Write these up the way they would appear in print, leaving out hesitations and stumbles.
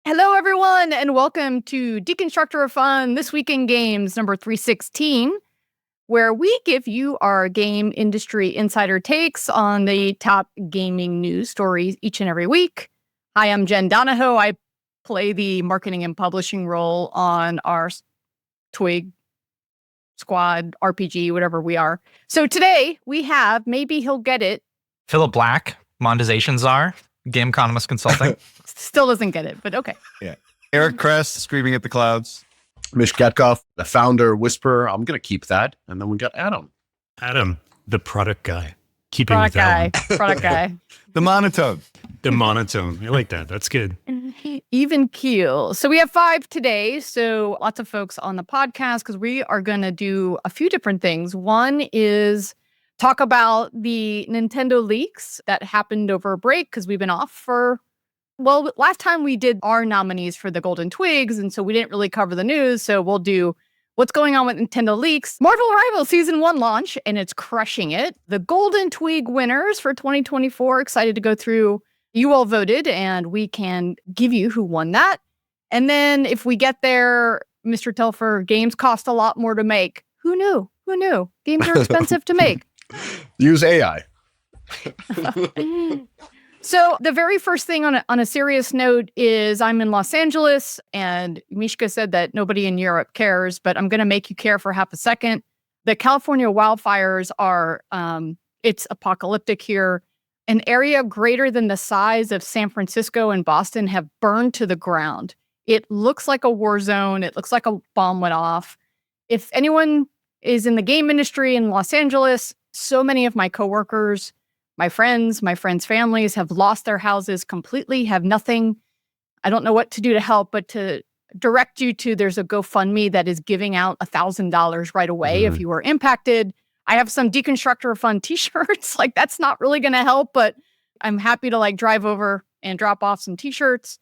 Hello, everyone, and welcome to Deconstructor of Fun This Week in Games number 316, where we give you our game industry insider takes on the top gaming news stories each and every week. Hi, I'm Jen Donahoe. I play the marketing and publishing role on our TWIG squad, RPG, whatever we are. So today we have, maybe he'll get it, Philip Black, monetization czar, game economist consulting. Still doesn't get it, but okay. Yeah. Eric Kress, screaming at the clouds. Mish Gatkov, the founder, whisperer. I'm going to keep that. And then we got Adam. Adam, the product guy. Keeping Product with that guy. one. Product guy. The monotone. The monotone. I like that. That's good. Even keel. So we have 5 today. So lots of folks on the podcast because we are going to do a few different things. One is talk about the Nintendo leaks that happened over a break because we've been off for, well, last time we did our nominees for the Golden Twigs. And so we didn't really cover the news. So we'll do what's going on with Nintendo leaks. Marvel Rivals Season 1 launch, and it's crushing it. The Golden Twig winners for 2024. Excited to go through. You all voted, and we can give you who won that. And then if we get there, Mr. Telfer, games cost a lot more to make. Who knew? Who knew? Games are expensive to make. Use AI. So the very first thing on a serious note is I'm in Los Angeles, and Mishka said that nobody in Europe cares, but I'm going to make you care for half a second. The California wildfires are, it's apocalyptic here. An area greater than the size of San Francisco and Boston have burned to the ground. It looks like a war zone. It looks like a bomb went off. If anyone is in the game industry in Los Angeles, so many of my coworkers, my friends' families have lost their houses completely, have nothing. I don't know what to do to help, but to direct you to, there's a GoFundMe that is giving out $1,000 right away if you were impacted. I have some Deconstructor of Fun t-shirts. Like, that's not really going to help, but I'm happy to drive over and drop off some t-shirts.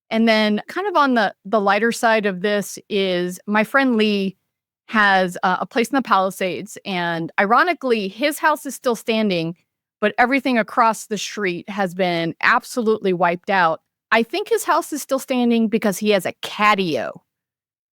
And then kind of on the lighter side of this is my friend Lee has a place in the Palisades. And ironically, his house is still standing, but everything across the street has been absolutely wiped out. I think his house is still standing because he has a catio.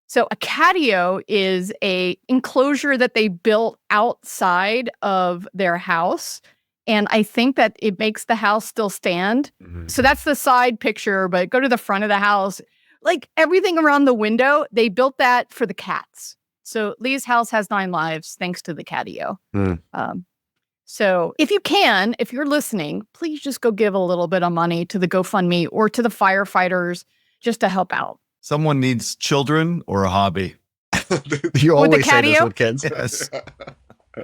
So a catio is a enclosure that they built outside of their house. And I think that it makes the house still stand. So that's the side picture, but go to the front of the house. Like, everything around the window, they built that for the cats. So Lee's house has 9 lives thanks to the catio. So if you can, if you're listening, please just go give a little bit of money to the GoFundMe or to the firefighters just to help out. Someone needs children or a hobby. You With the always say this catio? with kids. Yes.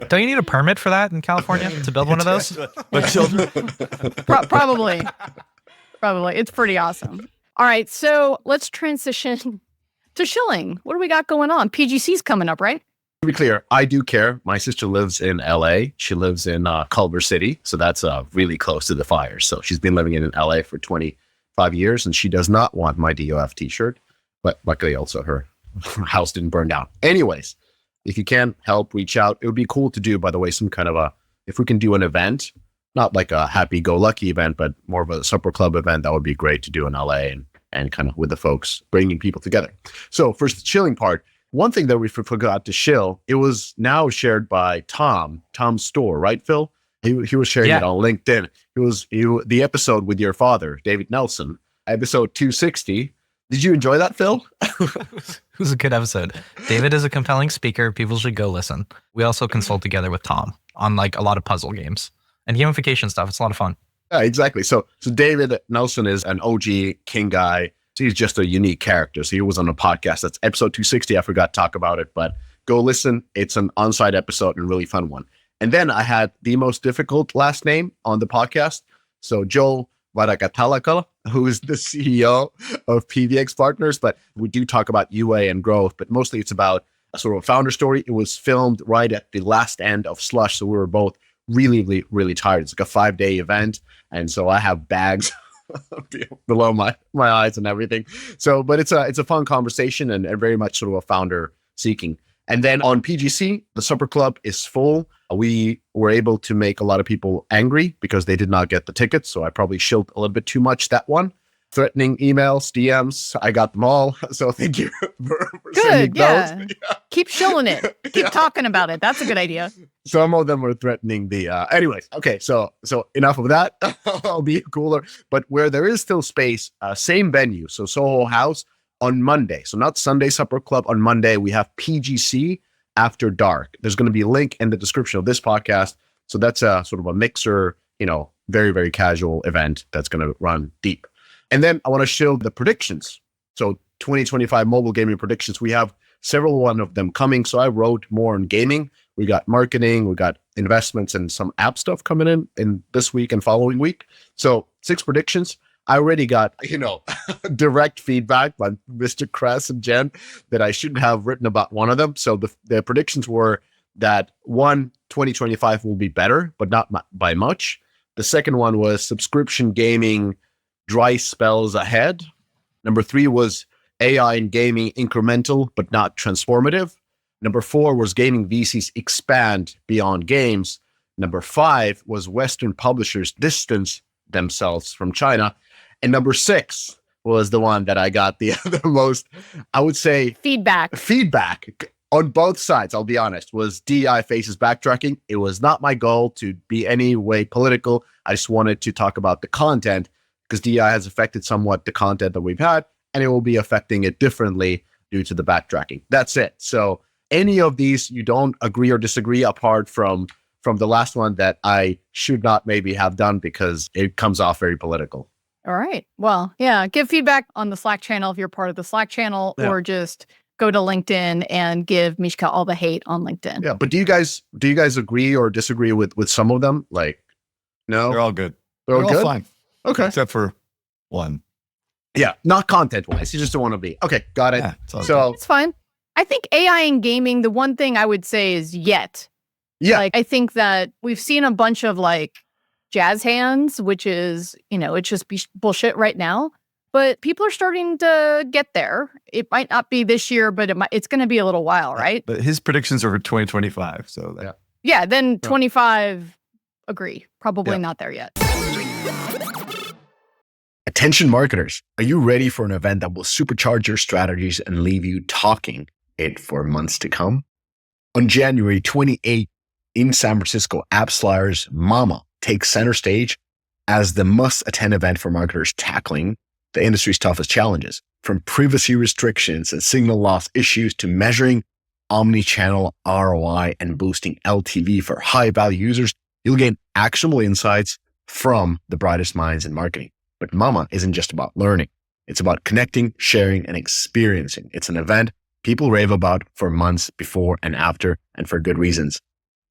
Don't you need a permit for that in California to build one of those? But children. Probably. It's pretty awesome. All right, so let's transition to shilling. What do we got going on? PGC's coming up, right? To be clear, I do care. My sister lives in LA. She lives in Culver City. So that's really close to the fires. So she's been living in LA for 25 years, and she does not want my DOF t-shirt. But luckily also her house didn't burn down. Anyways, if you can help, reach out. It would be cool to do, by the way, some kind of if we can do an event, not like a happy-go-lucky event, but more of a supper club event, that would be great to do in LA and kind of with the folks, bringing people together. So first, the shilling part. One thing that we forgot to shill, it was now shared by Tom's store, right, Phil? He was sharing it on LinkedIn. It was the episode with your father, David Nelson, episode 260. Did you enjoy that, Phil? It was a good episode. David is a compelling speaker. People should go listen. We also consult together with Tom on a lot of puzzle games and gamification stuff. It's a lot of fun. Yeah, exactly. So David Nelson is an OG King guy. So he's just a unique character. So he was on a podcast. That's episode 260. I forgot to talk about it, but go listen. It's an on-site episode and a really fun one. And then I had the most difficult last name on the podcast. So Joel Varagatalakala, who is the CEO of PVX Partners, but we do talk about UA and growth, but mostly it's about a sort of a founder story. It was filmed right at the last end of Slush, so we were both really, really, really tired. It's like a 5-day event, and so I have bags below my eyes and everything. So, but it's a fun conversation and very much sort of a founder seeking. And then on PGC, the supper club is full. We were able to make a lot of people angry because they did not get the tickets. So I probably shilled a little bit too much that one. threatening emails, DMs. I got them all. So thank you for sending Good, those. yeah. Keep shilling it. Keep talking about it. That's a good idea. Some of them were threatening the anyways. Okay, so enough of that. I'll be cooler. But where there is still space, same venue. So Soho House on Monday. So not Sunday Supper Club. On Monday, we have PGC After Dark. There's going to be a link in the description of this podcast. So that's a sort of a mixer, very, very casual event that's going to run deep. And then I want to show the predictions. So 2025 mobile gaming predictions. We have several one of them coming. So I wrote more on gaming. We got marketing, we got investments, and some app stuff coming in this week and following week. So 6 predictions. I already got, direct feedback by Mr. Kress and Jen that I shouldn't have written about one of them. So the predictions were that 2025 will be better, but not by much. The second one was subscription gaming dry spells ahead. Number 3 was AI in gaming incremental, but not transformative. Number 4 was gaming VCs expand beyond games. Number 5 was Western publishers distance themselves from China. And number 6 was the one that I got the most, I would say, feedback on both sides, I'll be honest, was DI faces backtracking. It was not my goal to be any way political. I just wanted to talk about the content because DI has affected somewhat the content that we've had, and it will be affecting it differently due to the backtracking. That's it. So any of these you don't agree or disagree apart from the last one that I should not maybe have done because it comes off very political. All right. Well, yeah. Give feedback on the Slack channel if you're part of the Slack channel, or just go to LinkedIn and give Mishka all the hate on LinkedIn. Yeah. But do you guys agree or disagree with some of them? Like, no? They're all good. They're all good? fine. Okay. Except for one. Yeah. Not content-wise. You just don't want to be. Okay. Got it. Yeah, it's all So, It's fine. I think AI in gaming, the one thing I would say is yet. yeah. Like, I think that we've seen a bunch of jazz hands, which is, it's just bullshit right now. But people are starting to get there. It might not be this year, but it's going to be a little while, right? But his predictions are for 2025. So Yeah, then 25, agree. Probably Yeah. not there yet. Attention marketers, are you ready for an event that will supercharge your strategies and leave you talking it for months to come? On January 28th in San Francisco, AppsFlyer's Mama takes center stage as the must-attend event for marketers tackling the industry's toughest challenges, from privacy restrictions and signal loss issues to measuring omni-channel ROI and boosting LTV for high-value users. You'll gain actionable insights from the brightest minds in marketing. But Mama isn't just about learning. It's about connecting, sharing, and experiencing. It's an event people rave about for months before and after, and for good reasons.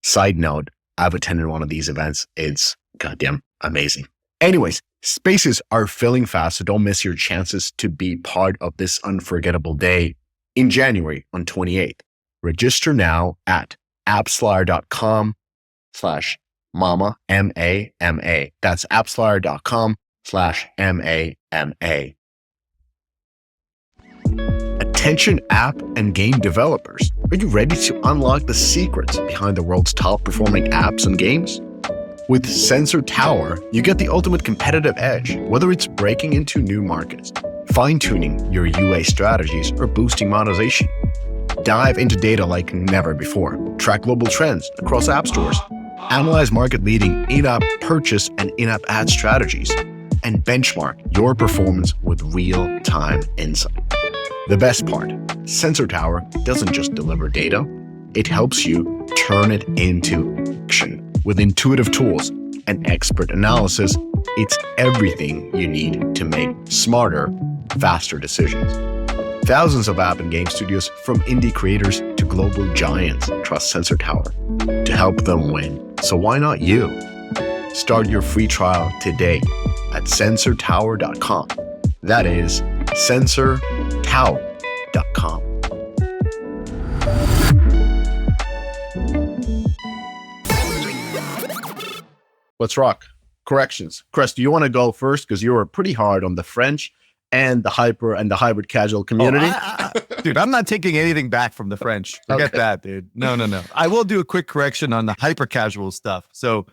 Side note, I've attended one of these events. It's goddamn amazing. Anyways, spaces are filling fast, so don't miss your chances to be part of this unforgettable day in January on 28th. Register now at appsflyer.com/mama, M-A-M-A. That's appsflyer.com/MAMA. Attention app and game developers. Are you ready to unlock the secrets behind the world's top performing apps and games? With Sensor Tower, you get the ultimate competitive edge, whether it's breaking into new markets, fine-tuning your UA strategies, or boosting monetization. Dive into data like never before. Track global trends across app stores. Analyze market-leading in-app purchase and in-app ad strategies, and benchmark your performance with real-time insight. The best part, Sensor Tower doesn't just deliver data, it helps you turn it into action. With intuitive tools and expert analysis, it's everything you need to make smarter, faster decisions. Thousands of app and game studios, from indie creators to global giants, trust Sensor Tower to help them win. So why not you? Start your free trial today at sensortower.com. That is sensortower.com. Let's rock. Corrections. Kress, do you want to go first? Because you were pretty hard on the French and the hyper and the hybrid casual community. Dude, I'm not taking anything back from the French. Forget that, dude. No. I will do a quick correction on the hyper casual stuff. So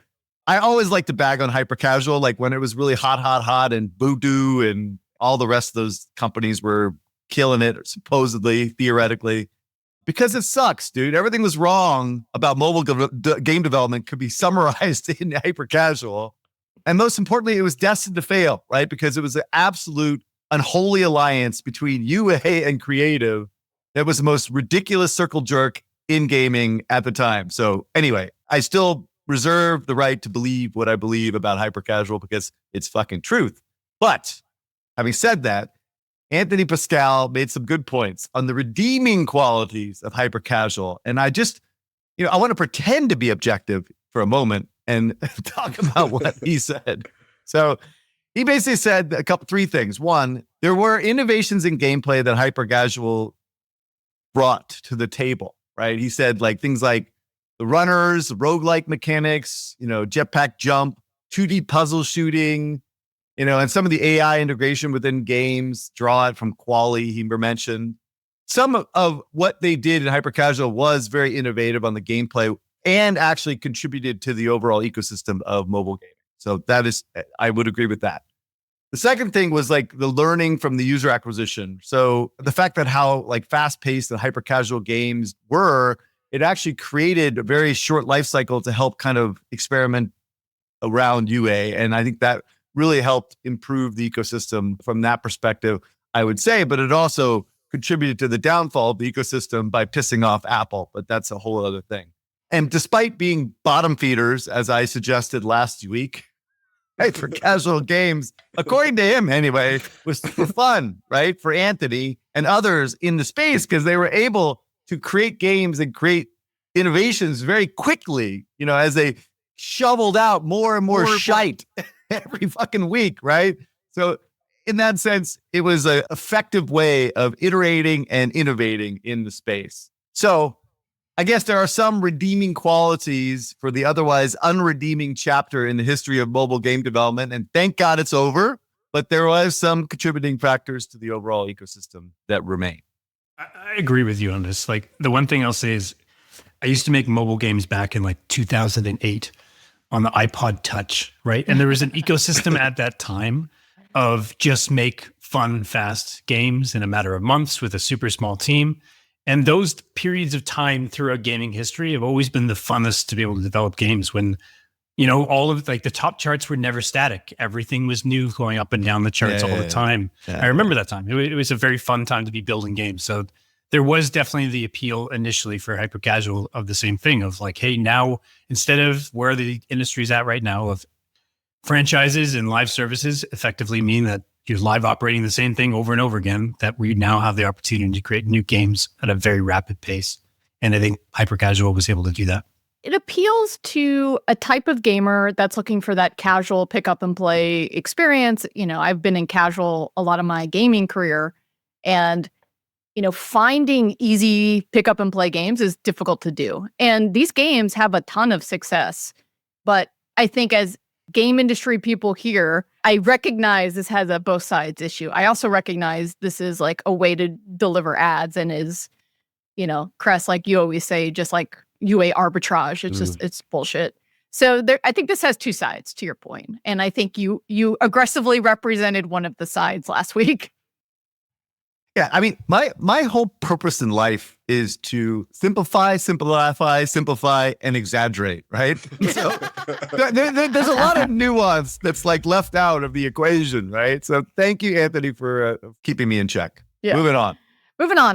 I always like to bag on hyper casual, like when it was really hot and voodoo and all the rest of those companies were killing it, supposedly, theoretically. Because it sucks, dude. Everything was wrong about mobile game development could be summarized in hyper casual. And most importantly, it was destined to fail, right? Because it was an absolute unholy alliance between UA and creative. It was the most ridiculous circle jerk in gaming at the time. So anyway, I still reserve the right to believe what I believe about hyper casual because it's fucking truth. But having said that, Anthony Pascal made some good points on the redeeming qualities of hyper casual. And I just, I want to pretend to be objective for a moment and talk about what he said. So he basically said three things. One, there were innovations in gameplay that hyper casual brought to the table, right? He said like things like the runners, roguelike mechanics, jetpack jump, 2D puzzle shooting, and some of the AI integration within games, draw it from Quali, he mentioned. Some of what they did in hyper casual was very innovative on the gameplay and actually contributed to the overall ecosystem of mobile gaming. So I would agree with that. The second thing was like the learning from the user acquisition. So the fact that how like fast-paced and hyper casual games were, it actually created a very short life cycle to help kind of experiment around UA. And I think that really helped improve the ecosystem from that perspective, I would say, but it also contributed to the downfall of the ecosystem by pissing off Apple, but that's a whole other thing. And despite being bottom feeders, as I suggested last week, right, for casual games, according to him anyway, was for fun, right? For Anthony and others in the space, because they were able to create games and create innovations very quickly, as they shoveled out more and more shite every fucking week, right? So in that sense, it was an effective way of iterating and innovating in the space. So I guess there are some redeeming qualities for the otherwise unredeeming chapter in the history of mobile game development. And thank God it's over, but there was some contributing factors to the overall ecosystem that remain. I agree with you on this. Like the one thing I'll say is I used to make mobile games back in like 2008 on the iPod Touch, right? And there was an ecosystem at that time of just make fun, fast games in a matter of months with a super small team. And those periods of time throughout gaming history have always been the funnest to be able to develop games when, all of like the top charts were never static. Everything was new going up and down the charts all the time. Yeah. I remember that time. It was a very fun time to be building games. So there was definitely the appeal initially for hyper casual of the same thing of like, hey, now instead of where the industry's at right now of franchises and live services effectively mean that you're live operating the same thing over and over again, that we now have the opportunity to create new games at a very rapid pace. And I think hyper casual was able to do that. It appeals to a type of gamer that's looking for that casual pick up and play experience. I've been in casual a lot of my gaming career, and finding easy pick up and play games is difficult to do. And these games have a ton of success. But I think as game industry people here, I recognize this has a both sides issue. I also recognize this is like a way to deliver ads and is, Kress, like you always say, just like UA arbitrage. It's just, it's bullshit. So I think this has two sides to your point. And I think you aggressively represented one of the sides last week. Yeah, I mean, my whole purpose in life is to simplify, and exaggerate, right? So there's a lot of nuance that's like left out of the equation, right? So thank you, Anthony, for keeping me in check. Yeah. Moving on.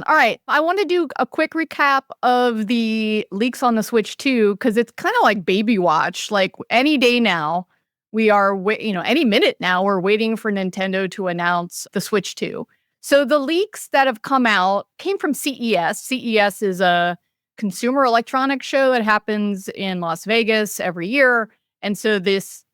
All right. I want to do a quick recap of the leaks on the Switch 2, because it's kind of like baby watch. Like any day now, we are, any minute now, we're waiting for Nintendo to announce the Switch 2. So the leaks that have come out came from CES. CES is a consumer electronics show that happens in Las Vegas every year. And so this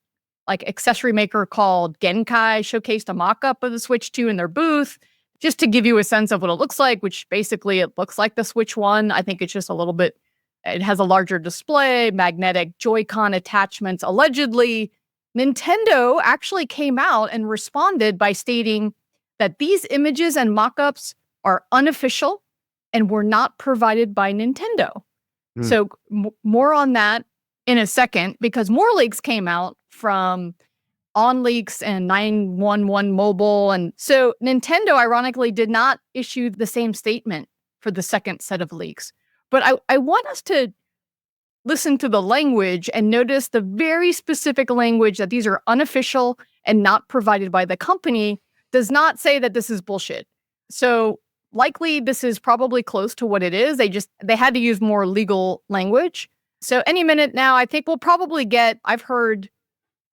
like accessory maker called Genkai showcased a mock-up of the Switch 2 in their booth, just to give you a sense of what it looks like, which basically it looks like the Switch 1. I think it's just a little bit, it has a larger display, magnetic Joy-Con attachments. Allegedly, Nintendo actually came out and responded by stating that these images and mock-ups are unofficial and were not provided by Nintendo. So more on that in a second, because more leaks came out from on leaks and 911 mobile. And so Nintendo, ironically, did not issue the same statement for the second set of leaks. But I want us to listen to the language and notice the very specific language that these are unofficial and not provided by the company does not say that this is bullshit. So likely this is probably close to what it is. They had to use more legal language. So any minute now, I think we'll probably get, I've heard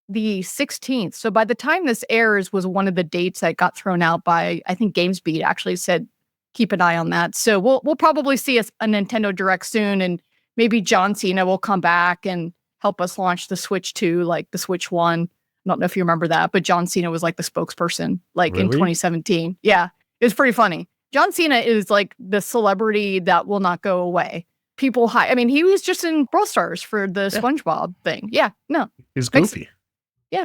the 16th. So by the time this airs was one of the dates that got thrown out by, I think GamesBeat actually said, keep an eye on that. So we'll probably see a Nintendo Direct soon, and maybe John Cena will come back and help us launch the Switch 2, like the Switch 1. I don't know if you remember that, but John Cena was like the spokesperson, like in 2017. Yeah, it was pretty funny. John Cena is like the celebrity that will not go away. People I mean, he was just in Brawl Stars for the SpongeBob thing. Yeah, no. He's goofy.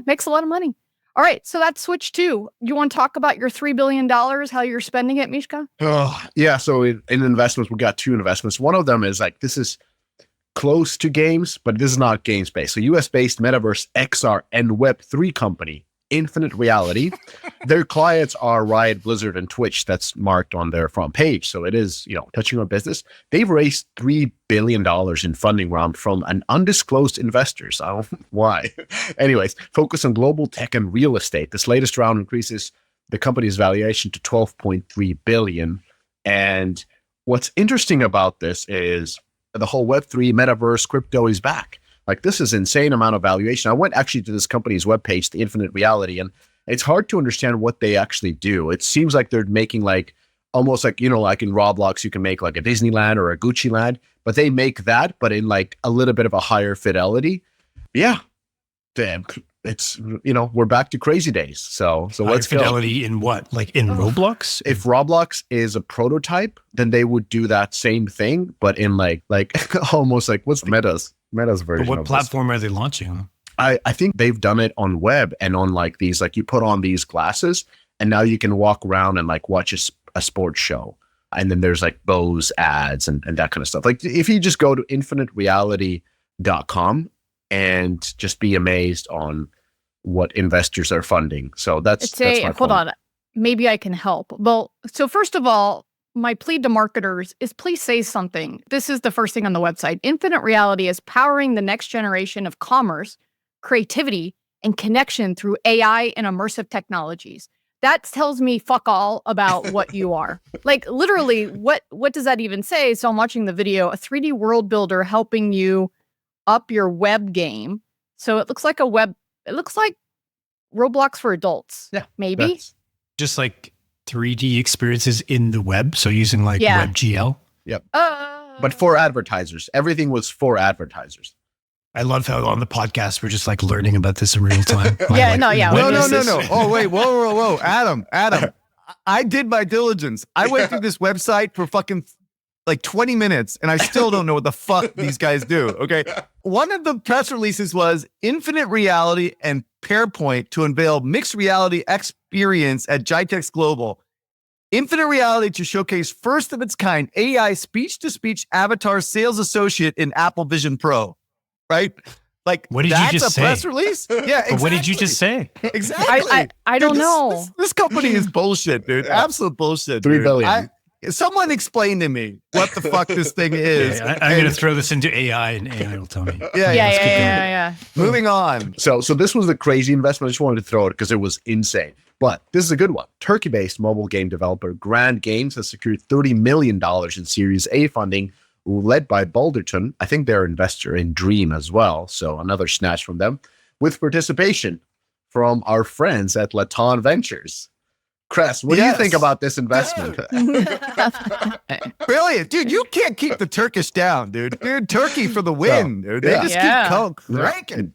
Makes a lot of money. All right, so that's Switch 2. You want to talk about your $3 billion, how you're spending it, Mishka? Oh, yeah. So in investments, we got two investments. One of them is like, this is close to games, but this is not games-based. So US-based metaverse, XR, and Web3 company, Infinite Reality. Their clients are Riot, Blizzard, and Twitch. That's marked on their front page. So it is, touching on business. They've raised $3 billion in funding round from an undisclosed investors. I don't know why. Anyways, focus on global tech and real estate. This latest round increases the company's valuation to $12.3 billion. And what's interesting about this is the whole Web3 metaverse crypto is back. Like, this is insane amount of valuation. I went actually to this company's webpage, the Infinite Reality, and it's hard to understand what they actually do. It seems like they're making like almost like, like in Roblox, you can make like a Disneyland or a Gucci land, but they make that, but in like a little bit of a higher fidelity. Yeah. Damn. It's, we're back to crazy days. So let's go. Fidelity in what? Like in Roblox? If Roblox is a prototype, then they would do that same thing, but in like almost like what's Meta's version. But what platform are they launching on? I think they've done it on web and on like these, like you put on these glasses and now you can walk around and like watch a sports show. And then there's like Bose ads and that kind of stuff. Like if you just go to infinitereality.com and just be amazed on what investors are funding. So that's my hold point. on. Maybe I can help. Well, so first of all, my plea to marketers is please say something. This is the first thing on the website. Infinite Reality is powering the next generation of commerce, creativity, and connection through AI and immersive technologies. That tells me fuck all about what you are. Like literally, what does that even say? So I'm watching the video, a 3D world builder helping you up your web game. So it looks like Roblox for adults. Yeah. Maybe. Just like 3D experiences in the web. So using like WebGL. Yep. But for advertisers, everything was for advertisers. I love how on the podcast, we're just like learning about this in real time. No. Oh, wait. Whoa. Adam. I did my diligence. I went through this website for fucking like 20 minutes and I still don't know what the fuck these guys do. Okay. One of the press releases was Infinite Reality and Pearpoint to unveil mixed reality experience at GITEX Global. Infinite Reality to showcase first of its kind AI speech-to-speech avatar sales associate in Apple Vision Pro. Right? Like, what did you just say? That's a press release? Yeah, exactly. But what did you just say? Exactly. I don't know. This company is bullshit, dude. Absolute bullshit. $3 billion. Someone explain to me what the fuck this thing is. I'm going to throw this into AI and AI will tell me. Yeah. Moving on. So this was a crazy investment. I just wanted to throw it because it was insane. But this is a good one. Turkey-based mobile game developer Grand Games has secured $30 million in Series A funding led by Boulderton. I think they're an investor in Dream as well. So another snatch from them with participation from our friends at Laton Ventures. Kress, what do you think about this investment? Brilliant. Dude, you can't keep the Turkish down, dude. Dude, Turkey for the win, dude. They just keep cranking.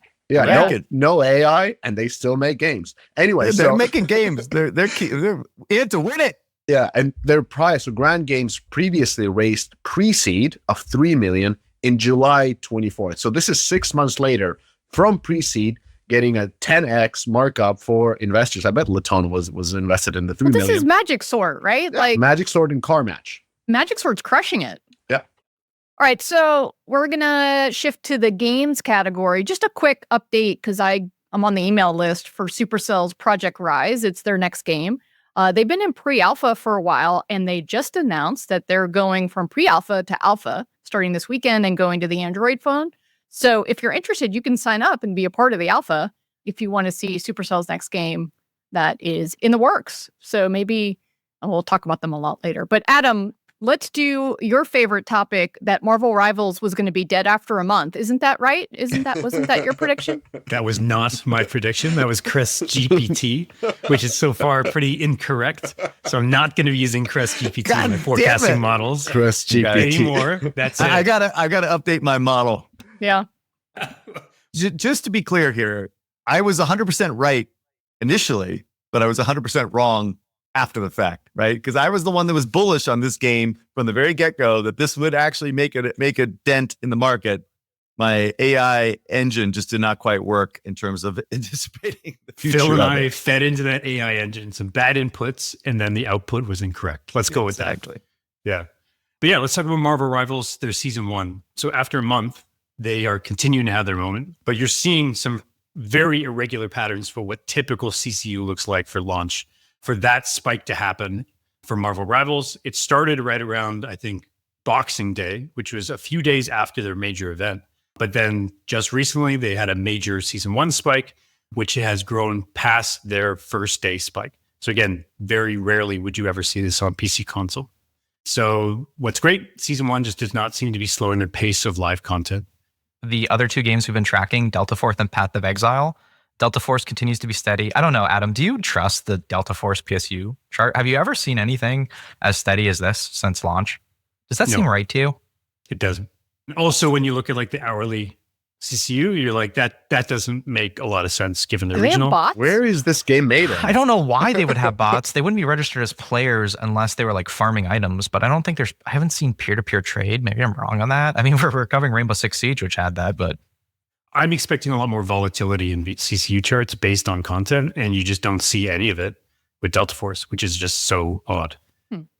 No AI, and they still make games. Anyway, they're making games. They're in to win it. Yeah, and their price, so Grand Games previously raised pre-seed of $3 million in July 24th. So this is 6 months later from pre-seed, getting a 10x markup for investors. I bet Laton was invested in the $3 million. This is Magic Sword, right? Yeah, like Magic Sword and Car Match. Magic Sword's crushing it. Yeah. All right, so we're gonna shift to the games category. Just a quick update because I I'm on the email list for Supercell's Project Rise. It's their next game. They've been in pre-alpha for a while, and they just announced that they're going from pre-alpha to alpha starting this weekend and going to the Android phone. So if you're interested, you can sign up and be a part of the alpha if you want to see Supercell's next game that is in the works. So maybe we'll talk about them a lot later. But Adam, let's do your favorite topic, that Marvel Rivals was going to be dead after a month. Isn't that right? Wasn't that your prediction? That was not my prediction. That was Kress GPT, which is so far pretty incorrect. So I'm not going to be using Kress GPT in my forecasting models. Kress GPT anymore. That's it. I gotta update my model. Yeah. Just to be clear here, I was 100% right initially, but I was 100% wrong after the fact, right? Because I was the one that was bullish on this game from the very get-go that this would actually make a dent in the market. My AI engine just did not quite work in terms of anticipating the future. Phil and I fed into that AI engine some bad inputs, and then the output was incorrect. Let's go with that. Yeah. But yeah, let's talk about Marvel Rivals, their season 1. So after a month, they are continuing to have their moment, but you're seeing some very irregular patterns for what typical CCU looks like for launch. For that spike to happen for Marvel Rivals, it started right around, I think, Boxing Day, which was a few days after their major event. But then just recently, they had a major season 1 spike, which has grown past their first day spike. So again, very rarely would you ever see this on PC console. So what's great, season 1 just does not seem to be slowing their pace of live content. The other two games we've been tracking, Delta Force and Path of Exile, Delta Force continues to be steady. I don't know, Adam, do you trust the Delta Force PSU chart? Have you ever seen anything as steady as this since launch? Does that seem right to you? It doesn't. Also, when you look at like the hourly CCU, you're like, that doesn't make a lot of sense given the Do they have original. bots? Where is this game made in? I don't know why they would have bots. They wouldn't be registered as players unless they were like farming items, but I don't think I haven't seen peer-to-peer trade. Maybe I'm wrong on that. I mean, we're covering Rainbow Six Siege, which had that, but I'm expecting a lot more volatility in CCU charts based on content, and you just don't see any of it with Delta Force, which is just so odd.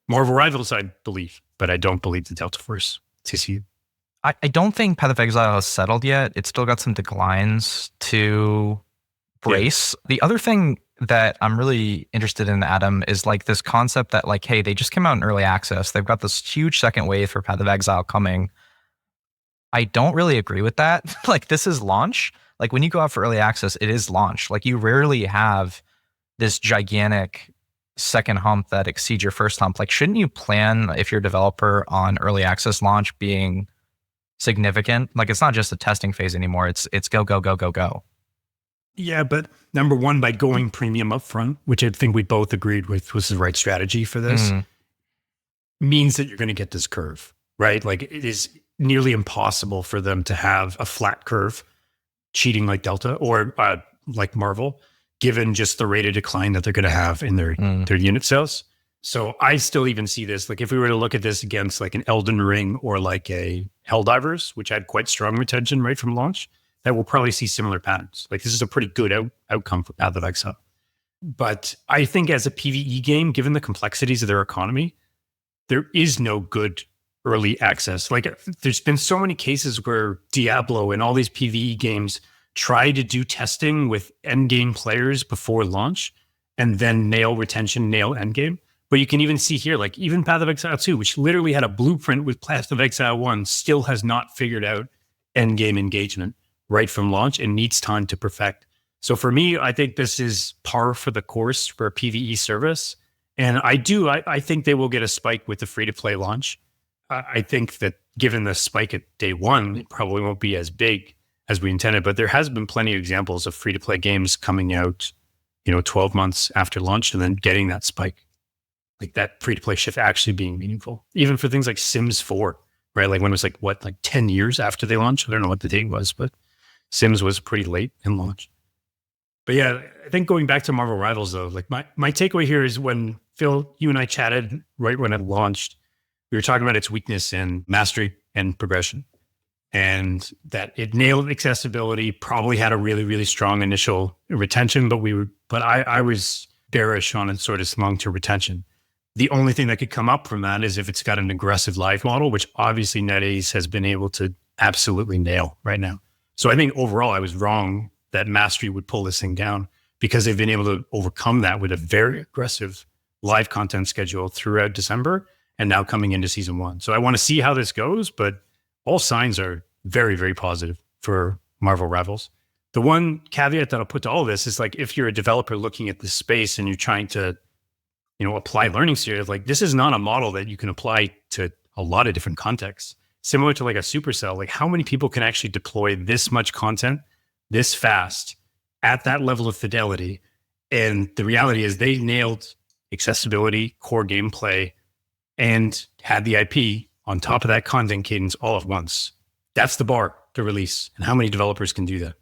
Marvel Rivals, I believe, but I don't believe the Delta Force CCU. I don't think Path of Exile has settled yet. It's still got some declines to brace. Yeah. The other thing that I'm really interested in, Adam, is like this concept that like, hey, they just came out in early access. They've got this huge second wave for Path of Exile coming. I don't really agree with that. Like, this is launch. Like, when you go out for early access, it is launch. Like, you rarely have this gigantic second hump that exceeds your first hump. Like, shouldn't you plan, if you're a developer, on early access launch being significant? Like, it's not just a testing phase anymore. It's go, go, go, go, go. Yeah, but number one, by going premium up front, which I think we both agreed with was the right strategy for this, means that you're going to get this curve, right? Like, it is nearly impossible for them to have a flat curve cheating like Delta or like Marvel, given just the rate of decline that they're going to have in their unit sales. So I still even see this, like if we were to look at this against like an Elden Ring or like a Helldivers, which had quite strong retention right from launch, that will probably see similar patterns. Like, this is a pretty good outcome for Path of Exile. But I think as a PvE game, given the complexities of their economy, there is no good early access. Like, there's been so many cases where Diablo and all these PvE games try to do testing with endgame players before launch and then nail retention, nail endgame. But you can even see here, like even Path of Exile 2, which literally had a blueprint with Path of Exile 1, still has not figured out endgame engagement right from launch and needs time to perfect. So for me, I think this is par for the course for a PvE service. And I think they will get a spike with the free-to-play launch. I think that given the spike at day one, it probably won't be as big as we intended, but there has been plenty of examples of free-to-play games coming out, 12 months after launch and then getting that spike. Like that free-to-play shift actually being meaningful, even for things like Sims 4, right? Like when it was like 10 years after they launched. I don't know what the date was, but Sims was pretty late in launch. But yeah, I think going back to Marvel Rivals though, like my takeaway here is when Phil, you and I chatted right when it launched, we were talking about its weakness in mastery and progression, and that it nailed accessibility, probably had a really, really strong initial retention, but I was bearish on its sort of long-term retention. The only thing that could come up from that is if it's got an aggressive live model, which obviously NetEase has been able to absolutely nail right now. So I think overall I was wrong that Mastery would pull this thing down because they've been able to overcome that with a very aggressive live content schedule throughout December and now coming into season 1. So I want to see how this goes, but all signs are very, very positive for Marvel Rivals. The one caveat that I'll put to all of this is like, if you're a developer looking at this space and you're trying to, apply learnings here, like this is not a model that you can apply to a lot of different contexts. Similar to like a Supercell, like how many people can actually deploy this much content this fast at that level of fidelity? And the reality is they nailed accessibility, core gameplay, and had the IP on top of that content cadence all at once. That's the bar to release. And how many developers can do that?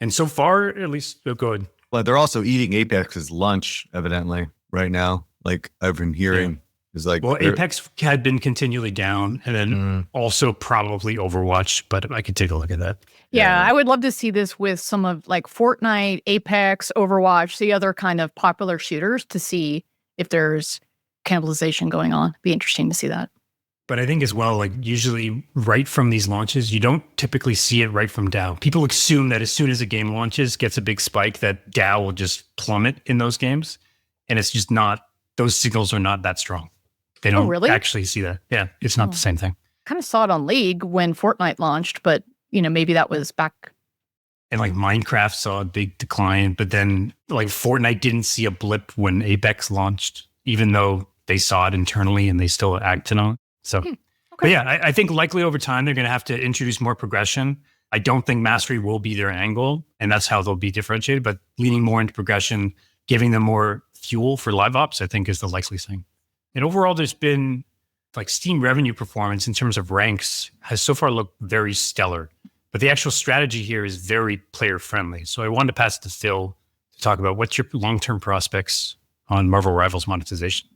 And so far, at least, go ahead. Well, they're also eating Apex's lunch, evidently, right now. Like I've been hearing. Is like, well, Apex had been continually down, and then also probably Overwatch, but I could take a look at that. Yeah, I would love to see this with some of like Fortnite, Apex, Overwatch, the other kind of popular shooters to see if there's cannibalization going on. Be interesting to see that. But I think as well, like usually right from these launches, you don't typically see it right from DAO. People assume that as soon as a game launches, gets a big spike, that DAO will just plummet in those games. And it's just not, those signals are not that strong. They don't really actually see that. Yeah, it's not the same thing. Kind of saw it on League when Fortnite launched, but maybe that was back. And like Minecraft saw a big decline, but then like Fortnite didn't see a blip when Apex launched, even though they saw it internally and they still acted on it. So, But yeah, I think likely over time, they're going to have to introduce more progression. I don't think Mastery will be their angle, and that's how they'll be differentiated, but leaning more into progression, giving them more fuel for live ops, I think is the likely thing. And overall, there's been like Steam revenue performance in terms of ranks has so far looked very stellar, but the actual strategy here is very player friendly. So I wanted to pass it to Phil to talk about what's your long-term prospects on Marvel Rivals monetization.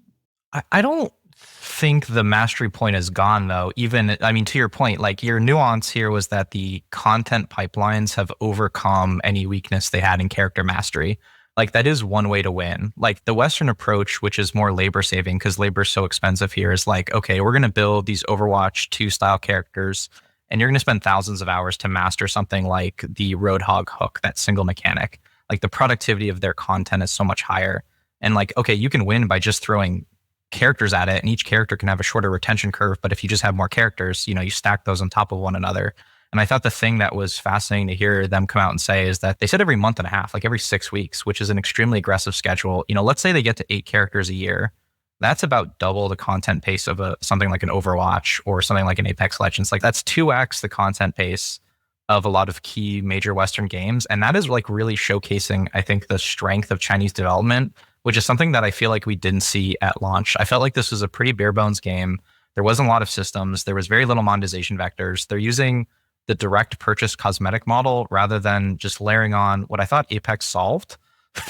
I don't think the mastery point is gone though. To your point, like your nuance here was that the content pipelines have overcome any weakness they had in character mastery. Like that is one way to win. Like the Western approach, which is more labor saving because labor is so expensive here, is like, okay, we're going to build these Overwatch 2 style characters and you're going to spend thousands of hours to master something like the Roadhog hook, that single mechanic. Like the productivity of their content is so much higher. And like, okay, you can win by just throwing characters at it and each character can have a shorter retention curve. But if you just have more characters, you stack those on top of one another. And I thought the thing that was fascinating to hear them come out and say is that they said every month and a half, like every 6 weeks, which is an extremely aggressive schedule. Let's say they get to 8 characters a year. That's about double the content pace of something like an Overwatch or something like an Apex Legends. Like that's 2x the content pace of a lot of key major Western games. And that is like really showcasing, I think, the strength of Chinese development, which is something that I feel like we didn't see at launch. I felt like this was a pretty bare bones game. There wasn't a lot of systems. There was very little monetization vectors. They're using the direct purchase cosmetic model rather than just layering on what I thought Apex solved,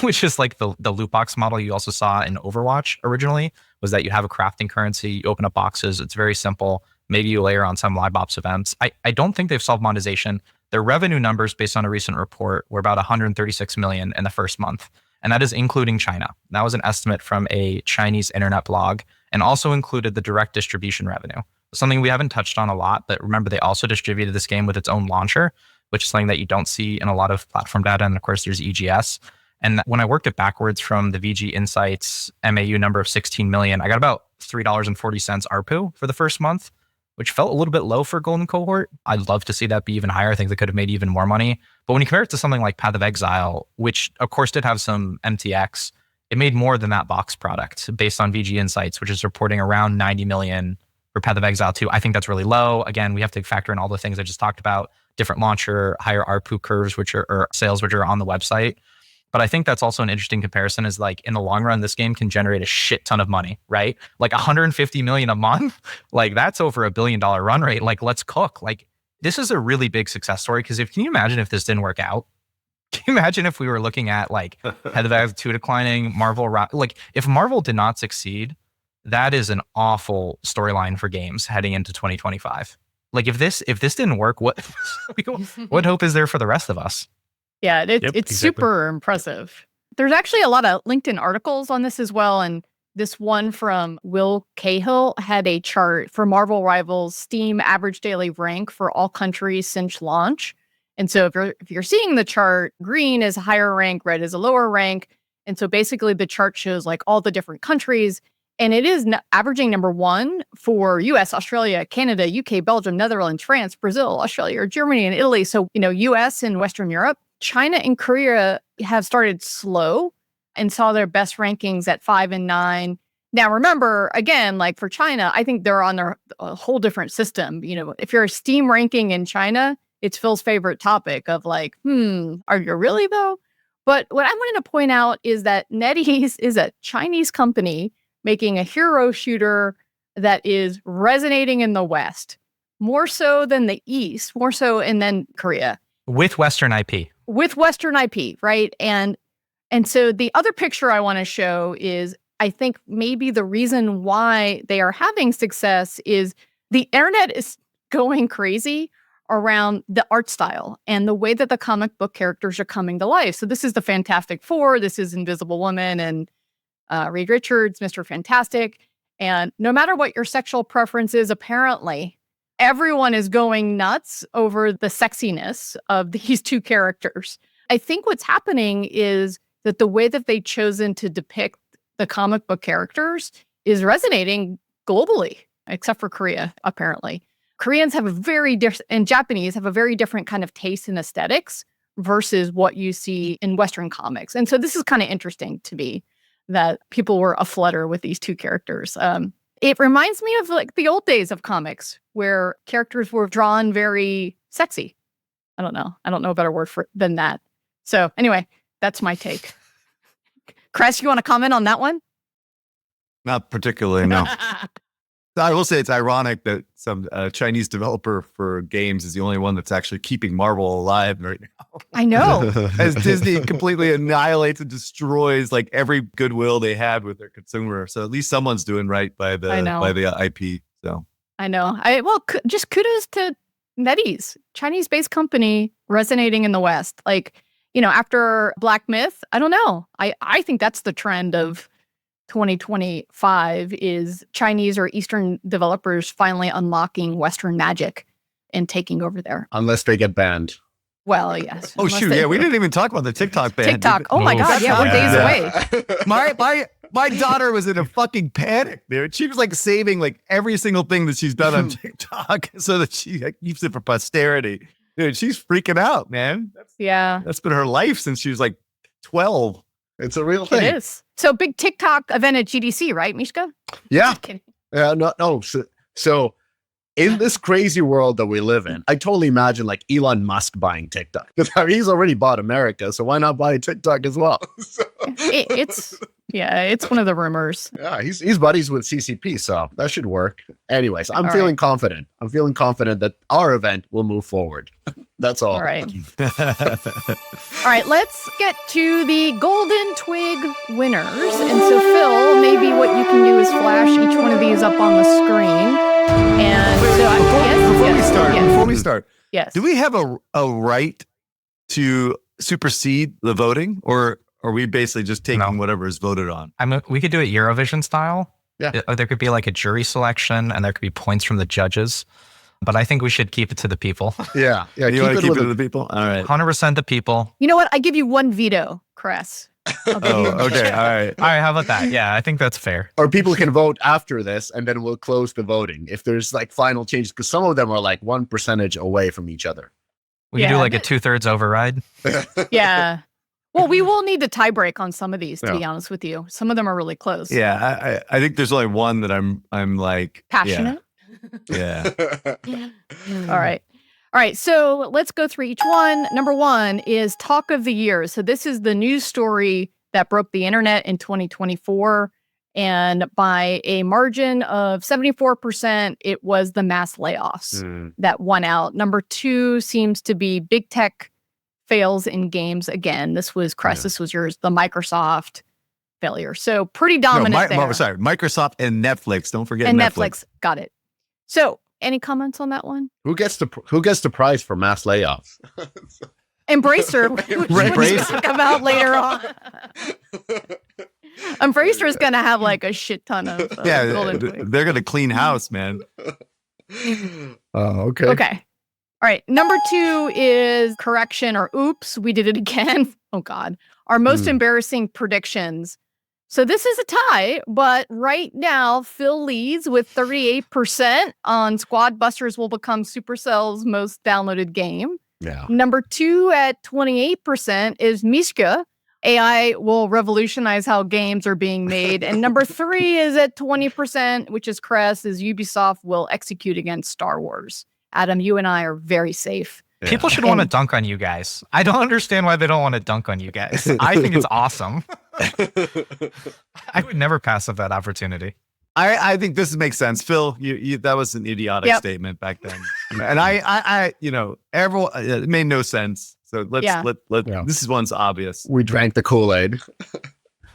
which is like the loot box model you also saw in Overwatch originally, was that you have a crafting currency, you open up boxes, it's very simple. Maybe you layer on some live ops events. I don't think they've solved monetization. Their revenue numbers based on a recent report were about 136 million in the first month. And that is including China. That was an estimate from a Chinese internet blog and also included the direct distribution revenue. Something we haven't touched on a lot, but remember they also distributed this game with its own launcher, which is something that you don't see in a lot of platform data. And of course, there's EGS. And when I worked it backwards from the VG Insights MAU number of 16 million, I got about $3.40 ARPU for the first month, which felt a little bit low for Golden Cohort. I'd love to see that be even higher. I think they could have made even more money. But when you compare it to something like Path of Exile, which of course did have some MTX, it made more than that box product based on VG Insights, which is reporting around 90 million for Path of Exile 2. I think that's really low. Again, we have to factor in all the things I just talked about, different launcher, higher ARPU curves, or sales, which are on the website. But I think that's also an interesting comparison is like in the long run, this game can generate a shit ton of money, right? Like 150 million a month, like that's over $1 billion run rate. Like let's cook. Like this is a really big success story because can you imagine if this didn't work out? Can you imagine if we were looking at like Path of Exile 2 declining, Marvel, like if Marvel did not succeed, that is an awful storyline for games heading into 2025. Like if this didn't work, what hope is there for the rest of us? Yeah, it's exactly. Super impressive. There's actually a lot of LinkedIn articles on this as well. And this one from Will Cahill had a chart for Marvel Rivals Steam average daily rank for all countries since launch. And so if you're seeing the chart, green is a higher rank, red is a lower rank. And so basically the chart shows like all the different countries. And it is averaging number 1 for US, Australia, Canada, UK, Belgium, Netherlands, France, Brazil, Australia, Germany, and Italy. So, US and Western Europe. China and Korea have started slow and saw their best rankings at 5 and 9. Now, remember, again, like for China, I think they're on a whole different system. If you're a Steam ranking in China, it's Phil's favorite topic of like, are you really though? But what I wanted to point out is that NetEase is a Chinese company making a hero shooter that is resonating in the West, more so than the East, more so, and then Korea. With Western IP. With Western IP, right? And so the other picture I want to show is, I think maybe the reason why they are having success is the internet is going crazy around the art style and the way that the comic book characters are coming to life. So this is the Fantastic Four, this is Invisible Woman and Reed Richards, Mr. Fantastic. And no matter what your sexual preference is, apparently, everyone is going nuts over the sexiness of these two characters. I think what's happening is that the way that they've chosen to depict the comic book characters is resonating globally, except for Korea, apparently. Koreans have and Japanese have a very different kind of taste in aesthetics versus what you see in Western comics. And so this is kind of interesting to me that people were aflutter with these two characters. It reminds me of like the old days of comics where characters were drawn very sexy. I don't know a better word than that. So anyway, that's my take. Kress, you want to comment on that one? Not particularly, no. I will say it's ironic that some Chinese developer for games is the only one that's actually keeping Marvel alive right now. I know. As Disney completely annihilates and destroys like every goodwill they had with their consumer. So at least someone's doing right by the IP. So I know. Just kudos to NetEase, Chinese-based company resonating in the West. Like, after Black Myth, I don't know. I think that's the trend of 2025 is Chinese or Eastern developers finally unlocking Western magic and taking over there. Unless they get banned. Well, yes. Oh, shoot. Yeah, we didn't even talk about the TikTok ban. TikTok. Oh, my God. Yeah, we're days away. My daughter was in a fucking panic, dude. She was like saving like every single thing that she's done on TikTok so that she keeps it for posterity. Dude, she's freaking out, man. That's been her life since she was like 12. It's a real thing. It is. So big TikTok event at GDC, right, Mishka? Yeah. No. So in this crazy world that we live in, I totally imagine like Elon Musk buying TikTok. Because he's already bought America, so why not buy TikTok as well? It's one of the rumors. Yeah, he's buddies with CCP, so that should work. Anyways, I'm feeling confident. I'm feeling confident that our event will move forward. That's all. All right. All right, let's get to the Golden Twig winners. And so, Phil, maybe what you can do is flash each one of these up on the screen. And before we start, yes. Do we have a right to supersede the voting, or are we basically just taking whatever is voted on? We could do it Eurovision style. Yeah. There could be like a jury selection, and there could be points from the judges. But I think we should keep it to the people. Yeah. You want to keep it to the people? All right. 100% the people. You know what? I give you one veto, Kress. Okay. All right. How about that? Yeah, I think that's fair. Or people can vote after this, and then we'll close the voting if there's like final changes, because some of them are like 1% away from each other. We can do like a 2/3 override. Yeah. Well, we will need to tie break on some of these, to be honest with you. Some of them are really close. Yeah, I think there's only one that I'm like passionate. Yeah. All right. So let's go through each one. Number 1 is Talk of the Year. So this is the news story that broke the internet in 2024. And by a margin of 74%, it was the mass layoffs that won out. Number 2 seems to be big tech fails in games again. This was Kress. This was yours. The Microsoft failure. So pretty dominant there. Microsoft and Netflix. Don't forget Netflix. Got it. So any comments on that one? Who gets the prize for mass layoffs? Embracer, which we'll talk about later on. Embracer is going to have like a shit ton of golden twigs. They're going to clean house, man. Oh, okay. Okay. All right. Number 2 is correction or oops, we did it again. Oh, God. Our most embarrassing predictions. So this is a tie, but right now, Phil leads with 38% on Squad Busters will become Supercell's most downloaded game. Yeah. Number 2 at 28% is Mishka. AI will revolutionize how games are being made. And number 3 is at 20%, which is Kress, is Ubisoft will execute against Star Wars. Adam, you and I are very safe. Yeah. People should want to dunk on you guys. I don't understand why they don't want to dunk on you guys. I think it's awesome. I would never pass up that opportunity. I think this makes sense. Phil, you that was an idiotic statement back then. And I everyone, it made no sense. So let's this is one's obvious. We drank the Kool-Aid.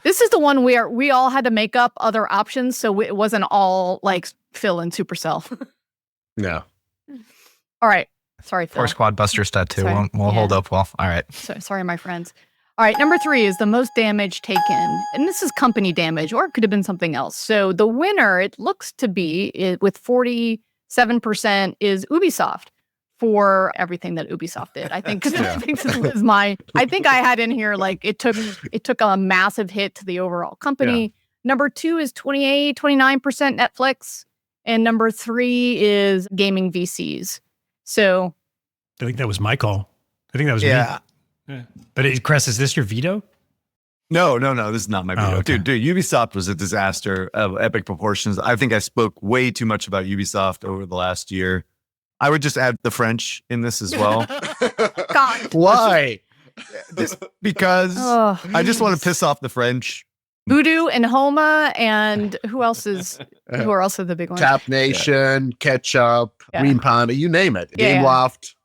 This is the one where we all had to make up other options, so it wasn't all like Phil and Supercell. No. All right. Sorry, Phil. Or Squad Busters tattoo will hold up well. All right. Sorry, my friends. All right, number 3 is the most damage taken. And this is company damage, or it could have been something else. So the winner, it looks to be, with 47%, is Ubisoft for everything that Ubisoft did. I think, I think this was I think I had in here, like, it took a massive hit to the overall company. Yeah. Number 2 is 29% Netflix. And number 3 is gaming VCs. So I think that was my call. I think that was me. Yeah. But Kress, is this your veto? No. This is not my veto. Oh, okay. Dude, Ubisoft was a disaster of epic proportions. I think I spoke way too much about Ubisoft over the last year. I would just add the French in this as well. God. Why? Just because I just want to piss off the French. Voodoo and Homa and who are also the big ones? Tap Nation, Ketchup, Green Panda, you name it. Game Loft.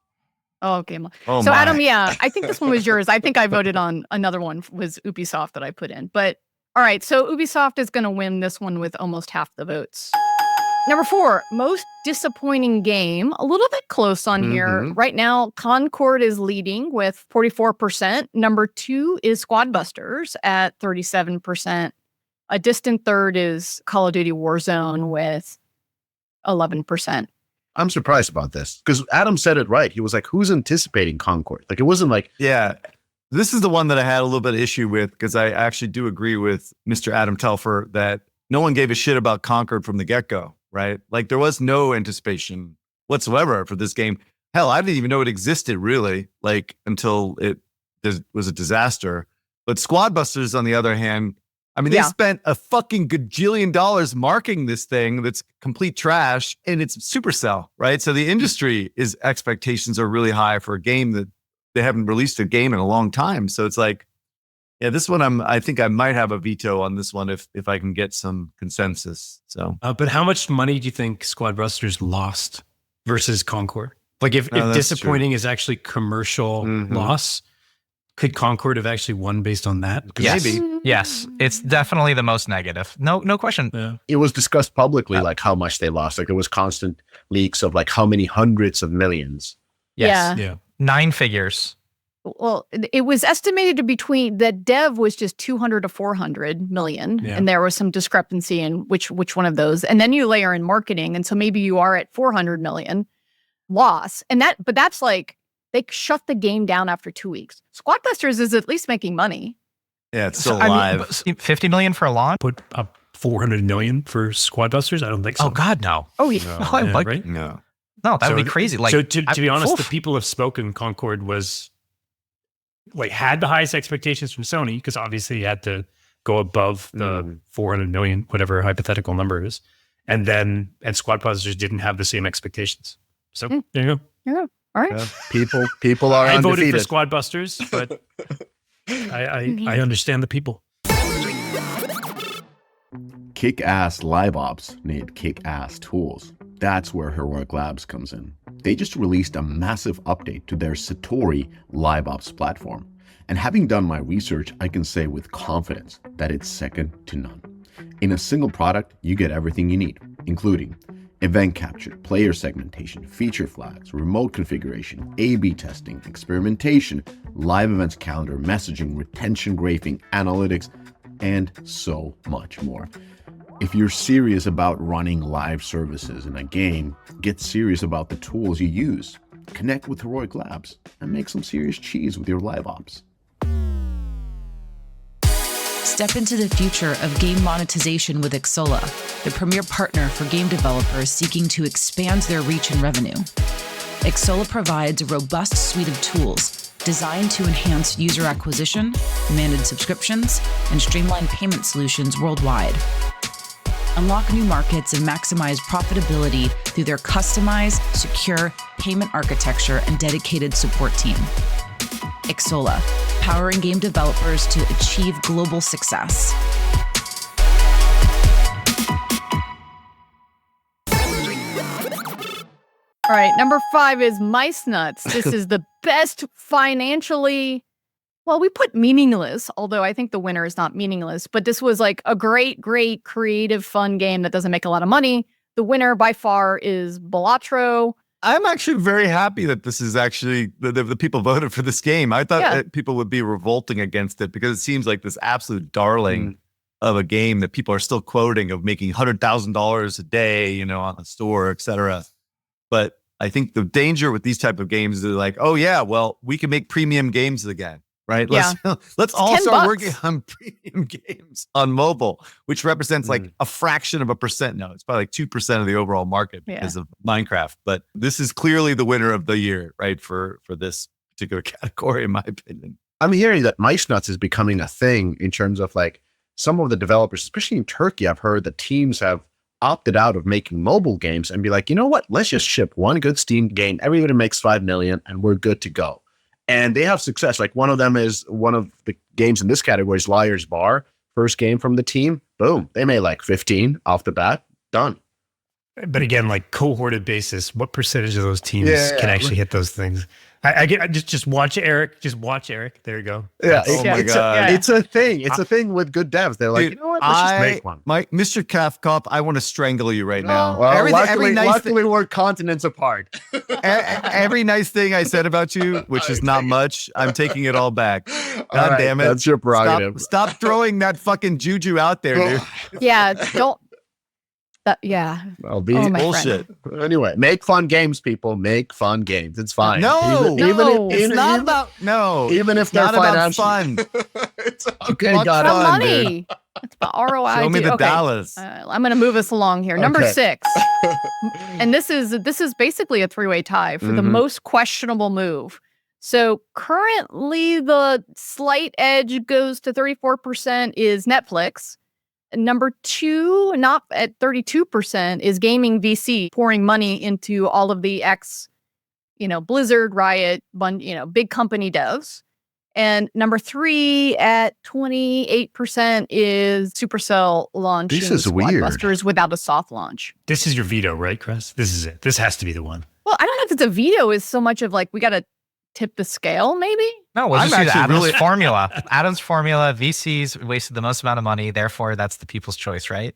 Oh, Game Loft. Oh, so my. Adam, I think this one was yours. I think I voted on another one was Ubisoft that I put in. But all right, so Ubisoft is going to win this one with almost half the votes. Number 4, most disappointing game. A little bit close on here. Right now, Concord is leading with 44%. Number 2 is Squad Busters at 37%. A distant third is Call of Duty Warzone with 11%. I'm surprised about this because Adam said it right. He was like, who's anticipating Concord? Like, it wasn't like... Yeah. This is the one that I had a little bit of issue with because I actually do agree with Mr. Adam Telfer that no one gave a shit about Concord from the get-go. Right? Like there was no anticipation whatsoever for this game. Hell, I didn't even know it existed really, like until it was a disaster. But Squad Busters, on the other hand, I mean, they spent a fucking gajillion dollars marking this thing that's complete trash and it's Supercell, right? So the industry expectations are really high for a game that they haven't released a game in a long time. So it's like, yeah, this one I think I might have a veto on this one if I can get some consensus. So, but how much money do you think Squad Busters lost versus Concord? Like if disappointing is actually commercial loss, could Concord have actually won based on that? Yes. Maybe. Yes, it's definitely the most negative. No question. Yeah. It was discussed publicly, like how much they lost. Like it was constant leaks of like how many hundreds of millions. Yes. Yeah. 9 figures. Well, it was estimated to between the dev was just 200 to 400 million. Yeah. And there was some discrepancy in which one of those. And then you layer in marketing. And so maybe you are at 400 million loss. But that's like, they shut the game down after 2 weeks. Squad Busters is at least making money. Yeah, it's still alive. 50 million for a launch? Put up 400 million for Squad Busters? I don't think so. Oh, God, no. Oh, yeah. No, right? No. No, that would be crazy. Like, so to be honest, the people have spoken. Concord was had the highest expectations from Sony because obviously you had to go above the 400 million, whatever hypothetical number is. And Squad Busters didn't have the same expectations. So there you go. Yeah. All right. Yeah. People are I undefeated. voted for Squad Busters, but I understand the people. Kick-ass live ops need kick-ass tools. That's where Heroic Labs comes in. They just released a massive update to their Satori live ops platform. And having done my research, I can say with confidence that it's second to none. In a single product, you get everything you need, including event capture, player segmentation, feature flags, remote configuration, A/B testing, experimentation, live events calendar, messaging, retention graphing, analytics, and so much more. If you're serious about running live services in a game, get serious about the tools you use. Connect with Heroic Labs and make some serious cheese with your live ops. Step into the future of game monetization with Xsolla, the premier partner for game developers seeking to expand their reach and revenue. Xsolla provides a robust suite of tools designed to enhance user acquisition, manage subscriptions, and streamline payment solutions worldwide. Unlock new markets and maximize profitability through their customized, secure payment architecture and dedicated support team. Xsolla, powering game developers to achieve global success. All right, number 5 is Mice Nuts. This is the best financially, well, we put meaningless, although I think the winner is not meaningless, but this was like a great, great, creative, fun game that doesn't make a lot of money. The winner by far is Balatro. I'm actually very happy that this is actually the people voted for this game. I thought that people would be revolting against it because it seems like this absolute darling of a game that people are still quoting of making $100,000 a day, you know, on the store, et cetera. But I think the danger with these type of games is like, oh yeah, well, we can make premium games again, right? Let's all start working on premium games on mobile, which represents like a fraction of a percent. No, it's probably like 2% of the overall market because of Minecraft. But this is clearly the winner of the year, right? For this particular category, in my opinion. I'm hearing that Mice Nuts is becoming a thing in terms of like some of the developers, especially in Turkey. I've heard that teams have opted out of making mobile games and be like, you know what? Let's just ship one good Steam game. Everybody makes 5 million and we're good to go. And they have success. Like one of them is one of the games in this category is Liar's Bar. First game from the team. Boom. They made like 15 off the bat. Done. But again, like cohorted basis, what percentage of those teams can actually hit those things? I just watch Eric. Just watch Eric. There you go. Yeah. Oh my God. It's a thing. It's a thing with good devs. They're like, dude, you know what? Let's just make one. Mr. Kafkop, I want to strangle you right now. Well, luckily we're continents apart. Every nice thing I said about you, which is not much, I'm taking it all back. God damn it. That's your prerogative. Stop throwing that fucking juju out there, dude. Yeah, don't. Well, bullshit. Anyway, make fun games, people. Make fun games. It's fine. No, it's not about Even if they're about fun. It's okay. It's about money. It's about ROI. Show me the dollars. I'm going to move us along here. Number 6, and this is basically a 3-way tie for the most questionable move. So currently, the slight edge goes to 34% is Netflix. Number 2, not at 32%, is gaming VC, pouring money into all of the Blizzard, Riot, big company devs. And number 3 at 28% is Supercell launching Squadbusters without a soft launch. This is your veto, right, Kress? This is it. This has to be the one. Well, I don't know if it's a veto. Is so much of like we got to tip the scale, maybe. No, we'll just use Adam's formula. Adam's formula. VCs wasted the most amount of money, therefore that's the people's choice, right?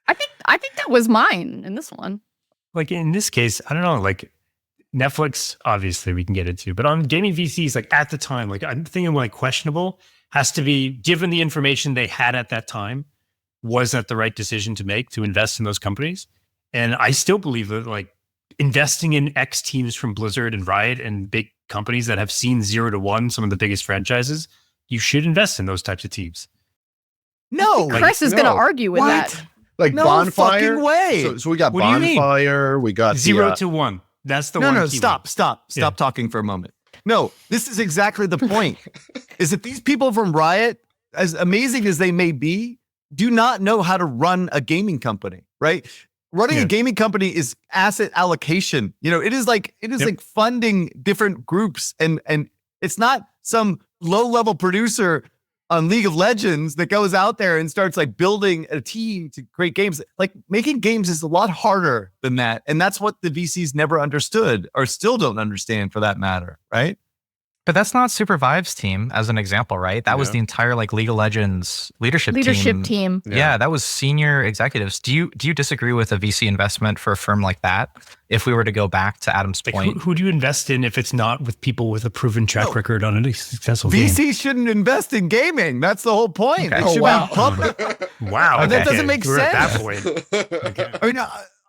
I think that was mine in this one. Like in this case, I don't know. Like Netflix, obviously we can get into, but on gaming VCs, like at the time, like I'm thinking like questionable has to be given the information they had at that time. Was that the right decision to make to invest in those companies? And I still believe that like investing in X teams from Blizzard and Riot and big companies that have seen 0 to 1, some of the biggest franchises, you should invest in those types of teams. No, Kress is going to argue with that. Like no Bonfire. Fucking way. So we got Bonfire. We got 0 to 1. That's the one. No, stop talking for a moment. No, this is exactly the point. Is that these people from Riot, as amazing as they may be, do not know how to run a gaming company, right? Running a gaming company is asset allocation. It is like funding different groups, and it's not some low-level producer on League of Legends that goes out there and starts like building a team to create games. Like making games is a lot harder than that, and that's what the VCs never understood or still don't understand, for that matter, right? But that's not Supervive's team, as an example, right? That was the entire like League of Legends leadership team. Yeah, that was senior executives. Do you disagree with a VC investment for a firm like that? If we were to go back to Adam's point, who do you invest in if it's not with people with a proven track record on a successful game? VC shouldn't invest in gaming. That's the whole point. Okay. It should be public. Wow, that doesn't make sense. At that point. I mean,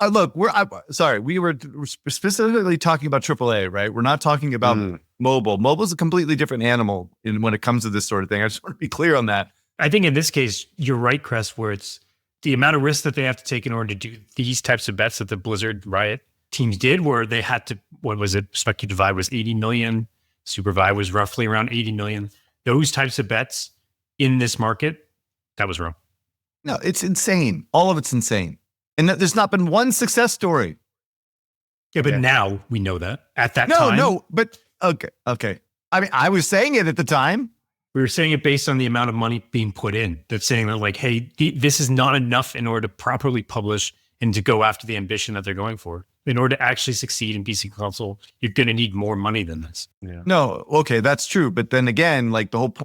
Look, we were specifically talking about AAA, right? We're not talking about mobile. Mobile's a completely different animal when it comes to this sort of thing. I just want to be clear on that. I think in this case, you're right, Kress, where it's the amount of risk that they have to take in order to do these types of bets that the Blizzard Riot teams did, where they had to, what was it? Speculative Divide was 80 million. Supervive was roughly around 80 million. Those types of bets in this market, that was wrong. No, it's insane. All of it's insane. And there's not been one success story. Yeah, but now we know that. At that time. No, but okay. I mean, I was saying it at the time. We were saying it based on the amount of money being put in. That's saying that like, hey, this is not enough in order to properly publish and to go after the ambition that they're going for. In order to actually succeed in PC console, you're going to need more money than this. Yeah. No, okay, that's true. But then again, like this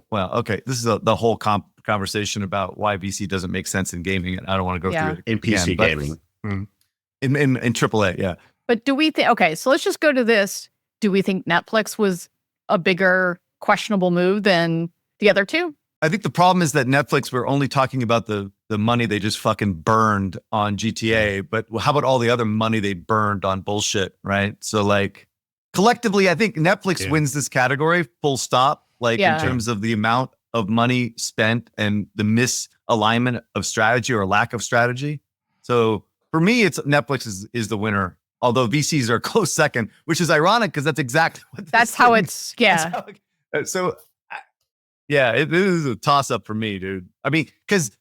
is the whole conversation about why VC doesn't make sense in gaming. And I don't want to go through it in PC gaming. In AAA, yeah. But do we think, okay, so let's just go to this. Do we think Netflix was a bigger questionable move than the other two? I think the problem is that Netflix, we're only talking about the money they just fucking burned on GTA, but how about all the other money they burned on bullshit, right? So like collectively, I think Netflix wins this category, full stop, like in terms of the amount of money spent and the misalignment of strategy or lack of strategy. So for me, it's Netflix is the winner, although VCs are a close second, which is ironic because that's exactly what that's how it's, it is a toss up for me, dude. I mean, because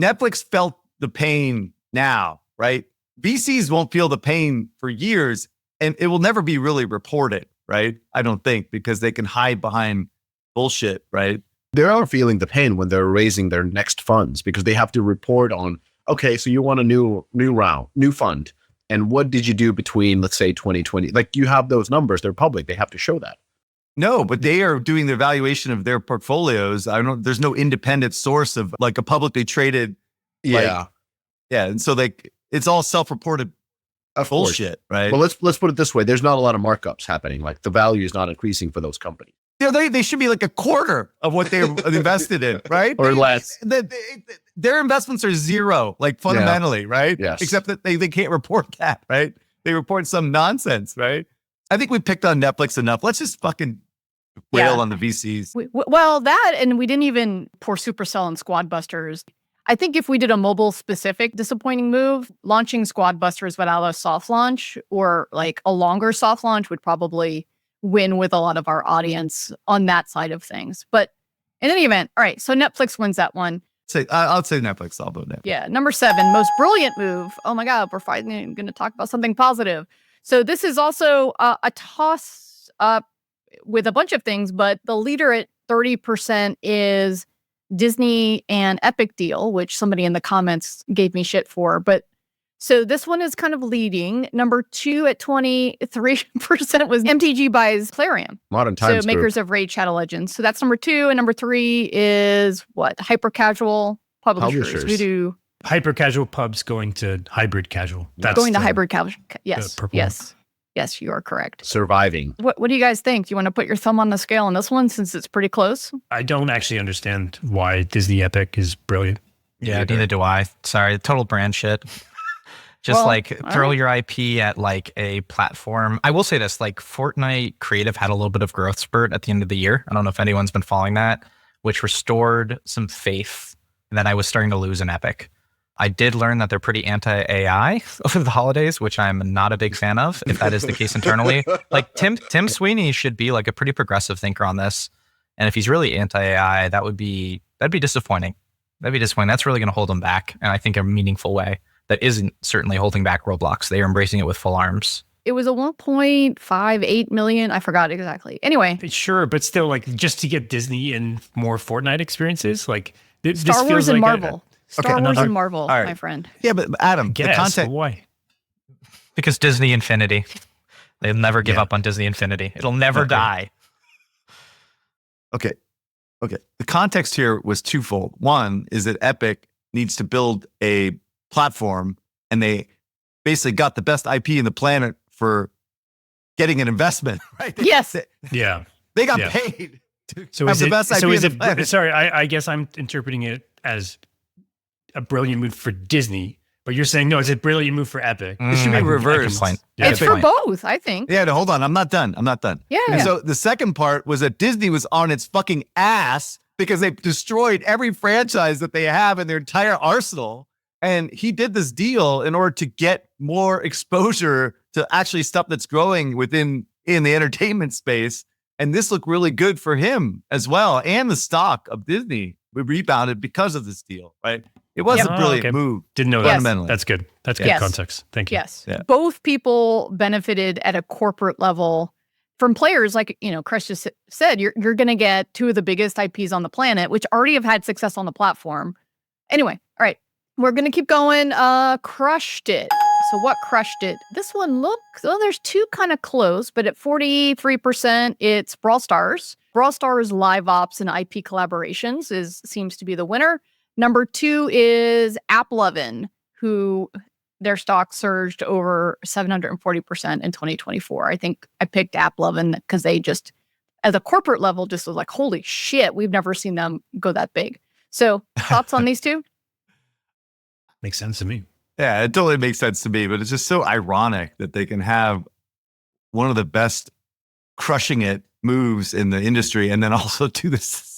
Netflix felt the pain now, right? VCs won't feel the pain for years and it will never be really reported, right? I don't think, because they can hide behind bullshit, right? They are feeling the pain when they're raising their next funds because they have to report on, okay, so you want a new round, new fund. And what did you do between, let's say, 2020? Like you have those numbers, they're public. They have to show that. No, but they are doing the evaluation of their portfolios. There's no independent source of like a publicly traded. And so it's all self-reported bullshit, right? Well, let's put it this way. There's not a lot of markups happening. Like the value is not increasing for those companies. Yeah, they should be like a quarter of what they're invested in, right? Or less. Their investments are zero, like fundamentally, right? Yes. Except that they can't report that, right? They report some nonsense, right? I think we picked on Netflix enough. Let's just fucking wail on the VCs. Well, that, and we didn't even pour Supercell and Squad Busters. I think if we did a mobile specific disappointing move, launching Squad Busters without a soft launch or like a longer soft launch would probably win with a lot of our audience on that side of things. But in any event, all right, so Netflix wins that one. I'll say Netflix. I'll vote Netflix. Yeah, number 7, most brilliant move. Oh my God, we're finally going to talk about something positive. So this is also a toss up with a bunch of things, but the leader at 30% is Disney and Epic deal, which somebody in the comments gave me shit for. But so this one is kind of leading. Number 2 at 23% was MTG buys Clarion. Modern Times. So makers of Raid Shadow Legends. So that's number 2. And number 3 is what? Hyper casual publishers. Who do hyper casual pubs going to hybrid casual. That's going to hybrid casual. Yes, you are correct. Surviving. What do you guys think? Do you want to put your thumb on the scale on this one since it's pretty close? I don't actually understand why Disney Epic is brilliant. Yeah, neither do I. Sorry, total brand shit. Just throw your IP at like a platform. I will say this, like Fortnite Creative had a little bit of growth spurt at the end of the year. I don't know if anyone's been following that, which restored some faith that I was starting to lose in Epic. I did learn that they're pretty anti-AI over the holidays, which I'm not a big fan of, if that is the case internally. Like Tim Sweeney should be like a pretty progressive thinker on this. And if he's really anti-AI, that'd be disappointing. That'd be disappointing. That's really going to hold them back. And I think a meaningful way that isn't certainly holding back Roblox. They are embracing it with full arms. It was a 1.58 million. I forgot exactly. Anyway. Sure, but still like just to get Disney and more Fortnite experiences, like Star Wars and Marvel. Star Wars and Marvel, right, my friend. Yeah, but Adam, the content. Why? Because Disney Infinity. They'll never give up on Disney Infinity. It'll never die. Okay. The context here was twofold. One is that Epic needs to build a platform, and they basically got the best IP in the planet for getting an investment, right? Yes. They got paid to so have the best IP in the planet. Sorry, I guess I'm interpreting it as a brilliant move for Disney, But you're saying, no, it's a brilliant move for Epic. It should be reversed. It's for both, I think. Yeah, no, hold on. I'm not done. Yeah. And so the second part was that Disney was on its fucking ass because they destroyed every franchise that they have in their entire arsenal. And he did this deal in order to get more exposure to actually stuff that's growing in the entertainment space. And this looked really good for him as well. And the stock of Disney rebounded because of this deal, right? It was a brilliant move. Didn't know Yes. that. That's good. That's good context. Thank you. Yes. Yeah. Both people benefited at a corporate level from players like, Kress just said, you're going to get two of the biggest IPs on the planet, which already have had success on the platform. Anyway, all right. We're going to keep going. Crushed it. So what crushed it? This one there's two kind of close, but at 43%, it's Brawl Stars. Brawl Stars live ops and IP collaborations seems to be the winner. Number 2 is AppLovin, who their stock surged over 740% in 2024. I think I picked AppLovin because they just, at the corporate level, just was like, holy shit, we've never seen them go that big. So thoughts on these two? Makes sense to me. Yeah, it totally makes sense to me, but it's just so ironic that they can have one of the best crushing it moves in the industry and then also do this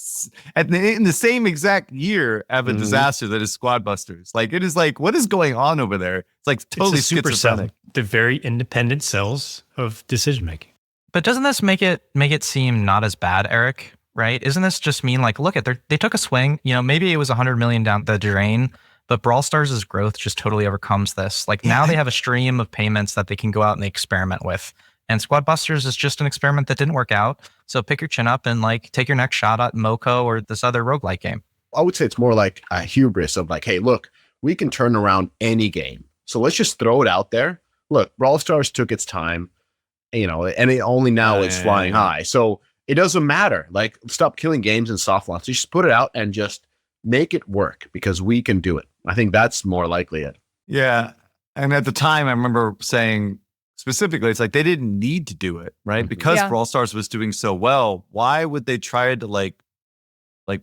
in the same exact year have a disaster that is Squad Busters. Like, it is like, what is going on over there? It's like totally it's a super schizophrenic. cell. They're very independent cells of decision making. But doesn't this make it seem not as bad, Eric? Right? Isn't this just mean like, look at they took a swing, maybe it was 100 million down the drain, but Brawl Stars' growth just totally overcomes this. Like now they have a stream of payments that they can go out and they experiment with. And Squad Busters is just an experiment that didn't work out. So pick your chin up and like take your next shot at Moko or this other roguelike game. I would say it's more like a hubris of like, hey, look, we can turn around any game. So let's just throw it out there. Look, Brawl Stars took its time, and it only now it's flying high. So it doesn't matter. Like, stop killing games in soft launch. Just put it out and just make it work because we can do it. I think that's more likely it. Yeah. And at the time, I remember saying specifically, it's like they didn't need to do it, right? Because Brawl Stars was doing so well. Why would they try to like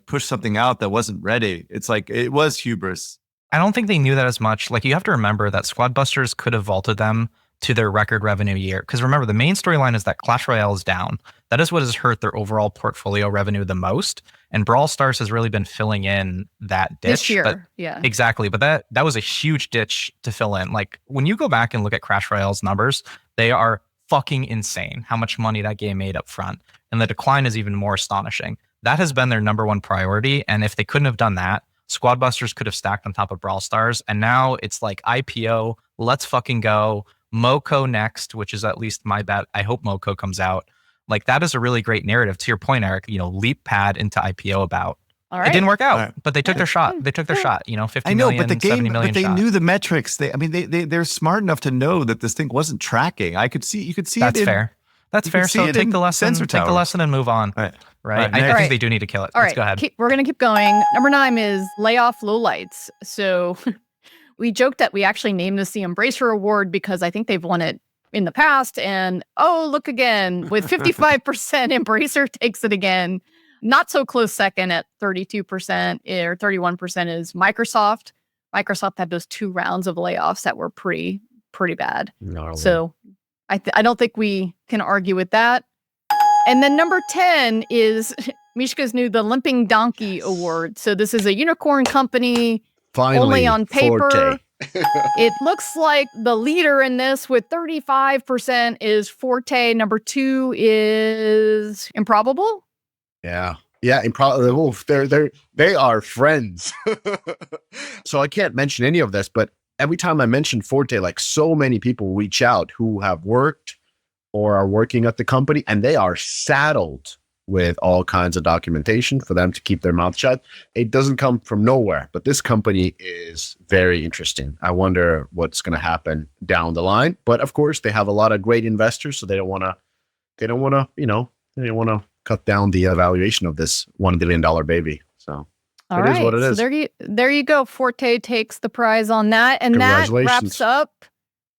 push something out that wasn't ready? It's like, it was hubris. I don't think they knew that as much. Like, you have to remember that Squad Busters could have vaulted them to their record revenue year. Because remember, the main storyline is that Clash Royale is down. That is what has hurt their overall portfolio revenue the most. And Brawl Stars has really been filling in that ditch. This year, but, yeah. Exactly. But that was a huge ditch to fill in. Like, when you go back and look at Clash Royale's numbers, they are fucking insane how much money that game made up front. And the decline is even more astonishing. That has been their number one priority. And if they couldn't have done that, Squad Busters could have stacked on top of Brawl Stars. And now it's like IPO, let's fucking go. Moko next, which is at least my bet. I hope Moko comes out. Like, that is a really great narrative. To your point, Eric, leap pad into IPO about. All right. It didn't work out, but they took their shot. They took their shot, 50 I know, million, but the game, 70 million but they shot. knew the metrics. They're smart enough to know that this thing wasn't tracking. You could see That's it. fair. That's fair. So take the lesson, and move on. Right. I think they do need to kill it. All Let's go ahead. We're going to keep going. Number 9 is Layoff Lowlights. So we joked that we actually named this the Embracer Award because I think they've won it in the past. And look again, with 55%, Embracer takes it again. Not so close second at 32% or 31% is Microsoft. Microsoft had those 2 rounds of layoffs that were pretty bad. Gnarly. So I don't think we can argue with that. And then number 10 is Mishka's new, the Limping Donkey Award. So this is a unicorn company, Finally, only on paper. Forte. It looks like the leader in this with 35% is Forte. Number 2 is Improbable. Yeah. Improbable. They are friends. So I can't mention any of this, but every time I mention Forte, like, so many people reach out who have worked or are working at the company, and they are saddled with all kinds of documentation for them to keep their mouth shut. It doesn't come from nowhere, but this company is very interesting. I wonder what's going to happen down the line. But of course, they have a lot of great investors, so they don't want to cut down the valuation of this $1 billion baby. So All it right. is what it is. So there you go. Forte takes the prize on that. And that wraps up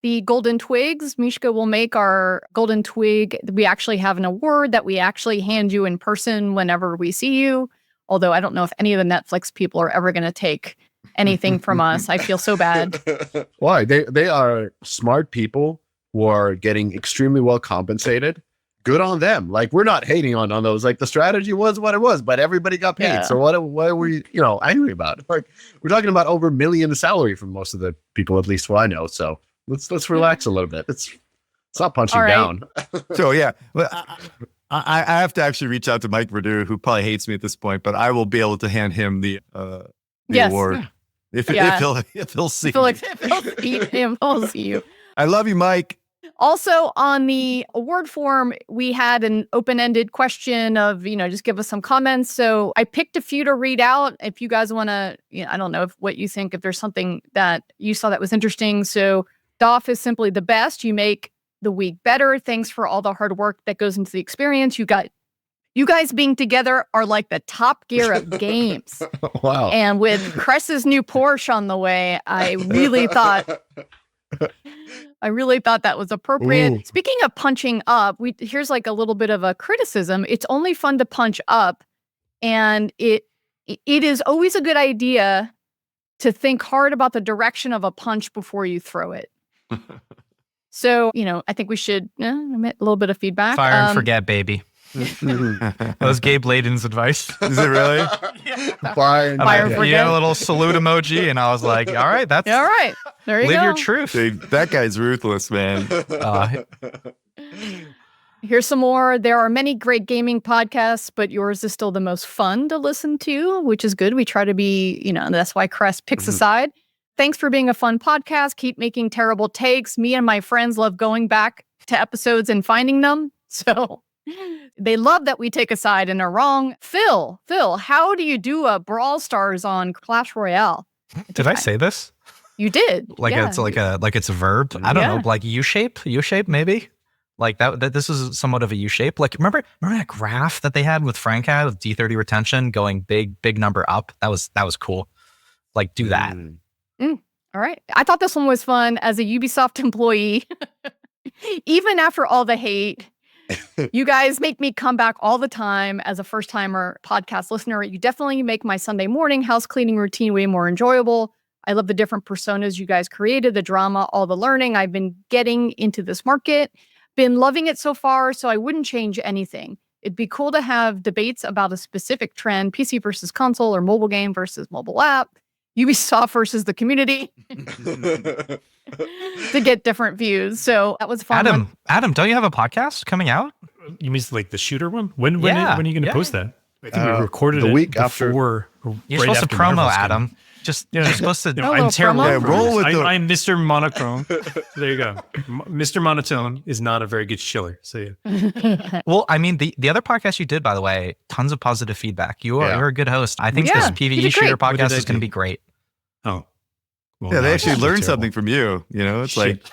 the Golden Twigs. Mishka will make our Golden Twig. We actually have an award that we actually hand you in person whenever we see you. Although I don't know if any of the Netflix people are ever going to take anything from us. I feel so bad. Why? They are smart people who are getting extremely well compensated. Good on them. Like, we're not hating on those. Like, the strategy was what it was, but everybody got paid. Yeah. So what are we, angry about? Like, we're talking about over $1 million salary from most of the people, at least what I know. So let's relax a little bit. It's not punching down. So yeah, but I have to actually reach out to Mike Verdu, who probably hates me at this point, but I will be able to hand him the award if he'll see. He'll see you. I love you, Mike. Also, on the award form, we had an open-ended question of, just give us some comments. So I picked a few to read out. If you guys want to, I don't know what you think, if there's something that you saw that was interesting. So DOF is simply the best. You make the week better. Thanks for all the hard work that goes into the experience. You guys being together are like the Top Gear of games. Wow. And with Kress's new Porsche on the way, I really thought that was appropriate. Ooh. Speaking of punching up, here's like a little bit of a criticism. It's only fun to punch up, and it is always a good idea to think hard about the direction of a punch before you throw it. So, I think we should admit a little bit of feedback. Fire and forget, baby. That was Gabe Layden's advice. Is it really? Fire and forget. Yeah, a little salute emoji, and I was like, all right, that's all right. There you go. Live your truth. Dude, that guy's ruthless, man. Here's some more. There are many great gaming podcasts, but yours is still the most fun to listen to, which is good. We try to be, and that's why Kress picks a side. Thanks for being a fun podcast. Keep making terrible takes. Me and my friends love going back to episodes and finding them. So they love that we take a side and are wrong. Phil, how do you do a Brawl Stars on Clash Royale? Did I say this? You did. It's like it's a verb. I don't know, like U-shape maybe. Like that this is somewhat of a U-shape. Like remember that graph that they had with Frank had with D30 retention going big number up? That was cool. Like do that. All right. I thought this one was fun as a Ubisoft employee. Even after all the hate, you guys make me come back all the time as a first-timer podcast listener. You definitely make my Sunday morning house cleaning routine way more enjoyable. I love the different personas you guys created, the drama, all the learning. I've been getting into this market, been loving it so far, so I wouldn't change anything. It'd be cool to have debates about a specific trend, PC versus console or mobile game versus mobile app, Ubisoft versus the community, to get different views. So that was fun. Adam, don't you have a podcast coming out? You mean like the shooter one? When are you going to post that? I think we recorded the it week before. You're supposed to promo, Adam. You're supposed to. I'm terrible. Yeah, roll with I'm Mr. Monochrome. There you go. Mr. Monotone is not a very good shiller. So yeah. Well, I mean, the other podcast you did, by the way, tons of positive feedback. You're a good host. I think this PvE shooter podcast is going to be great. Oh. Well, yeah, they actually learned something from you. It's like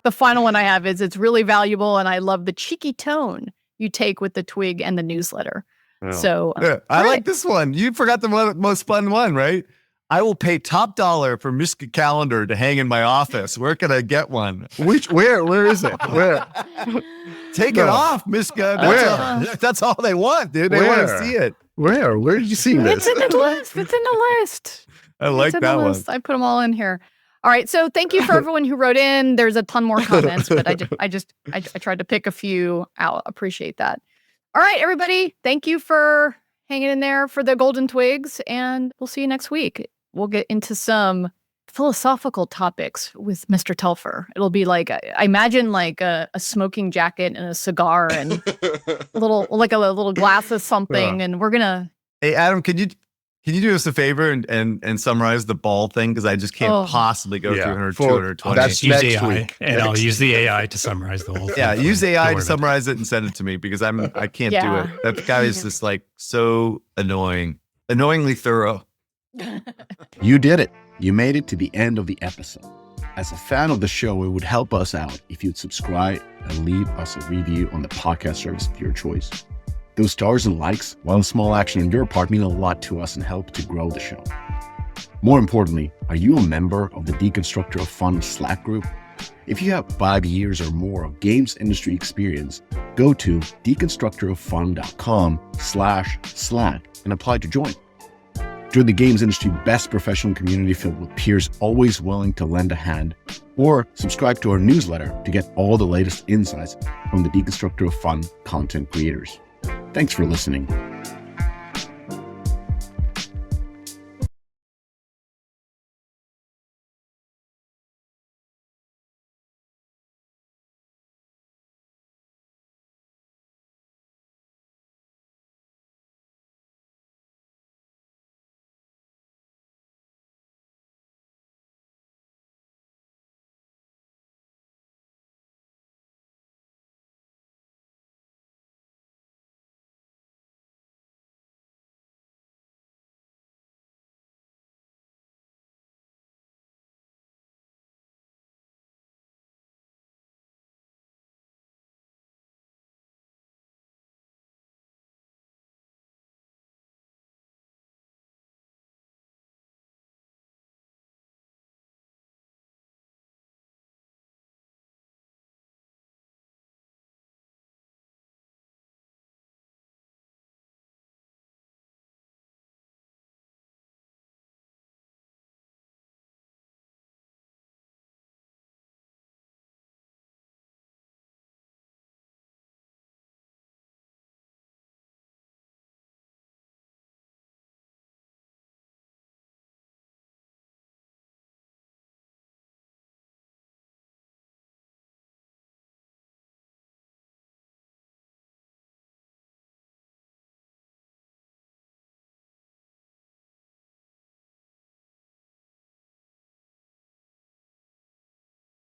the final one I have is it's really valuable, and I love the cheeky tone you take with the TWIG and the newsletter. Oh. So I like this one. You forgot the most fun one, right? I will pay top dollar for Miska calendar to hang in my office. Where can I get one? Where is it? Where? Take it off, Miska. That's all they want, dude. They want to see it. Where did you see this? It's in the list. It's in the list. I like that one. I put them all in here. All right. So thank you for everyone who wrote in. There's a ton more comments, but I tried to pick a few out. Appreciate that. All right, everybody. Thank you for hanging in there for the Golden Twigs, and we'll see you next week. We'll get into some philosophical topics with Mr. Telfer. It'll be like, I imagine like a smoking jacket and a cigar and a little glass of something. And we're going to. Hey, Adam, can you do us a favor and summarize the ball thing? Because I just can't possibly go through 220. That's use next AI, week. and I'll use the AI to summarize the whole thing. Yeah, use AI to summarize it and send it to me because I can't do it. That guy is just like so annoyingly thorough. You did it. You made it to the end of the episode. As a fan of the show, it would help us out if you'd subscribe and leave us a review on the podcast service of your choice. Those stars and likes, while a small action on your part, mean a lot to us and help to grow the show. More importantly, are you a member of the Deconstructor of Fun Slack group? If you have 5 years or more of games industry experience, go to deconstructoroffun.com/Slack and apply to join. Join the games industry best professional community filled with peers always willing to lend a hand, or subscribe to our newsletter to get all the latest insights from the deconstructor of fun content creators. Thanks for listening.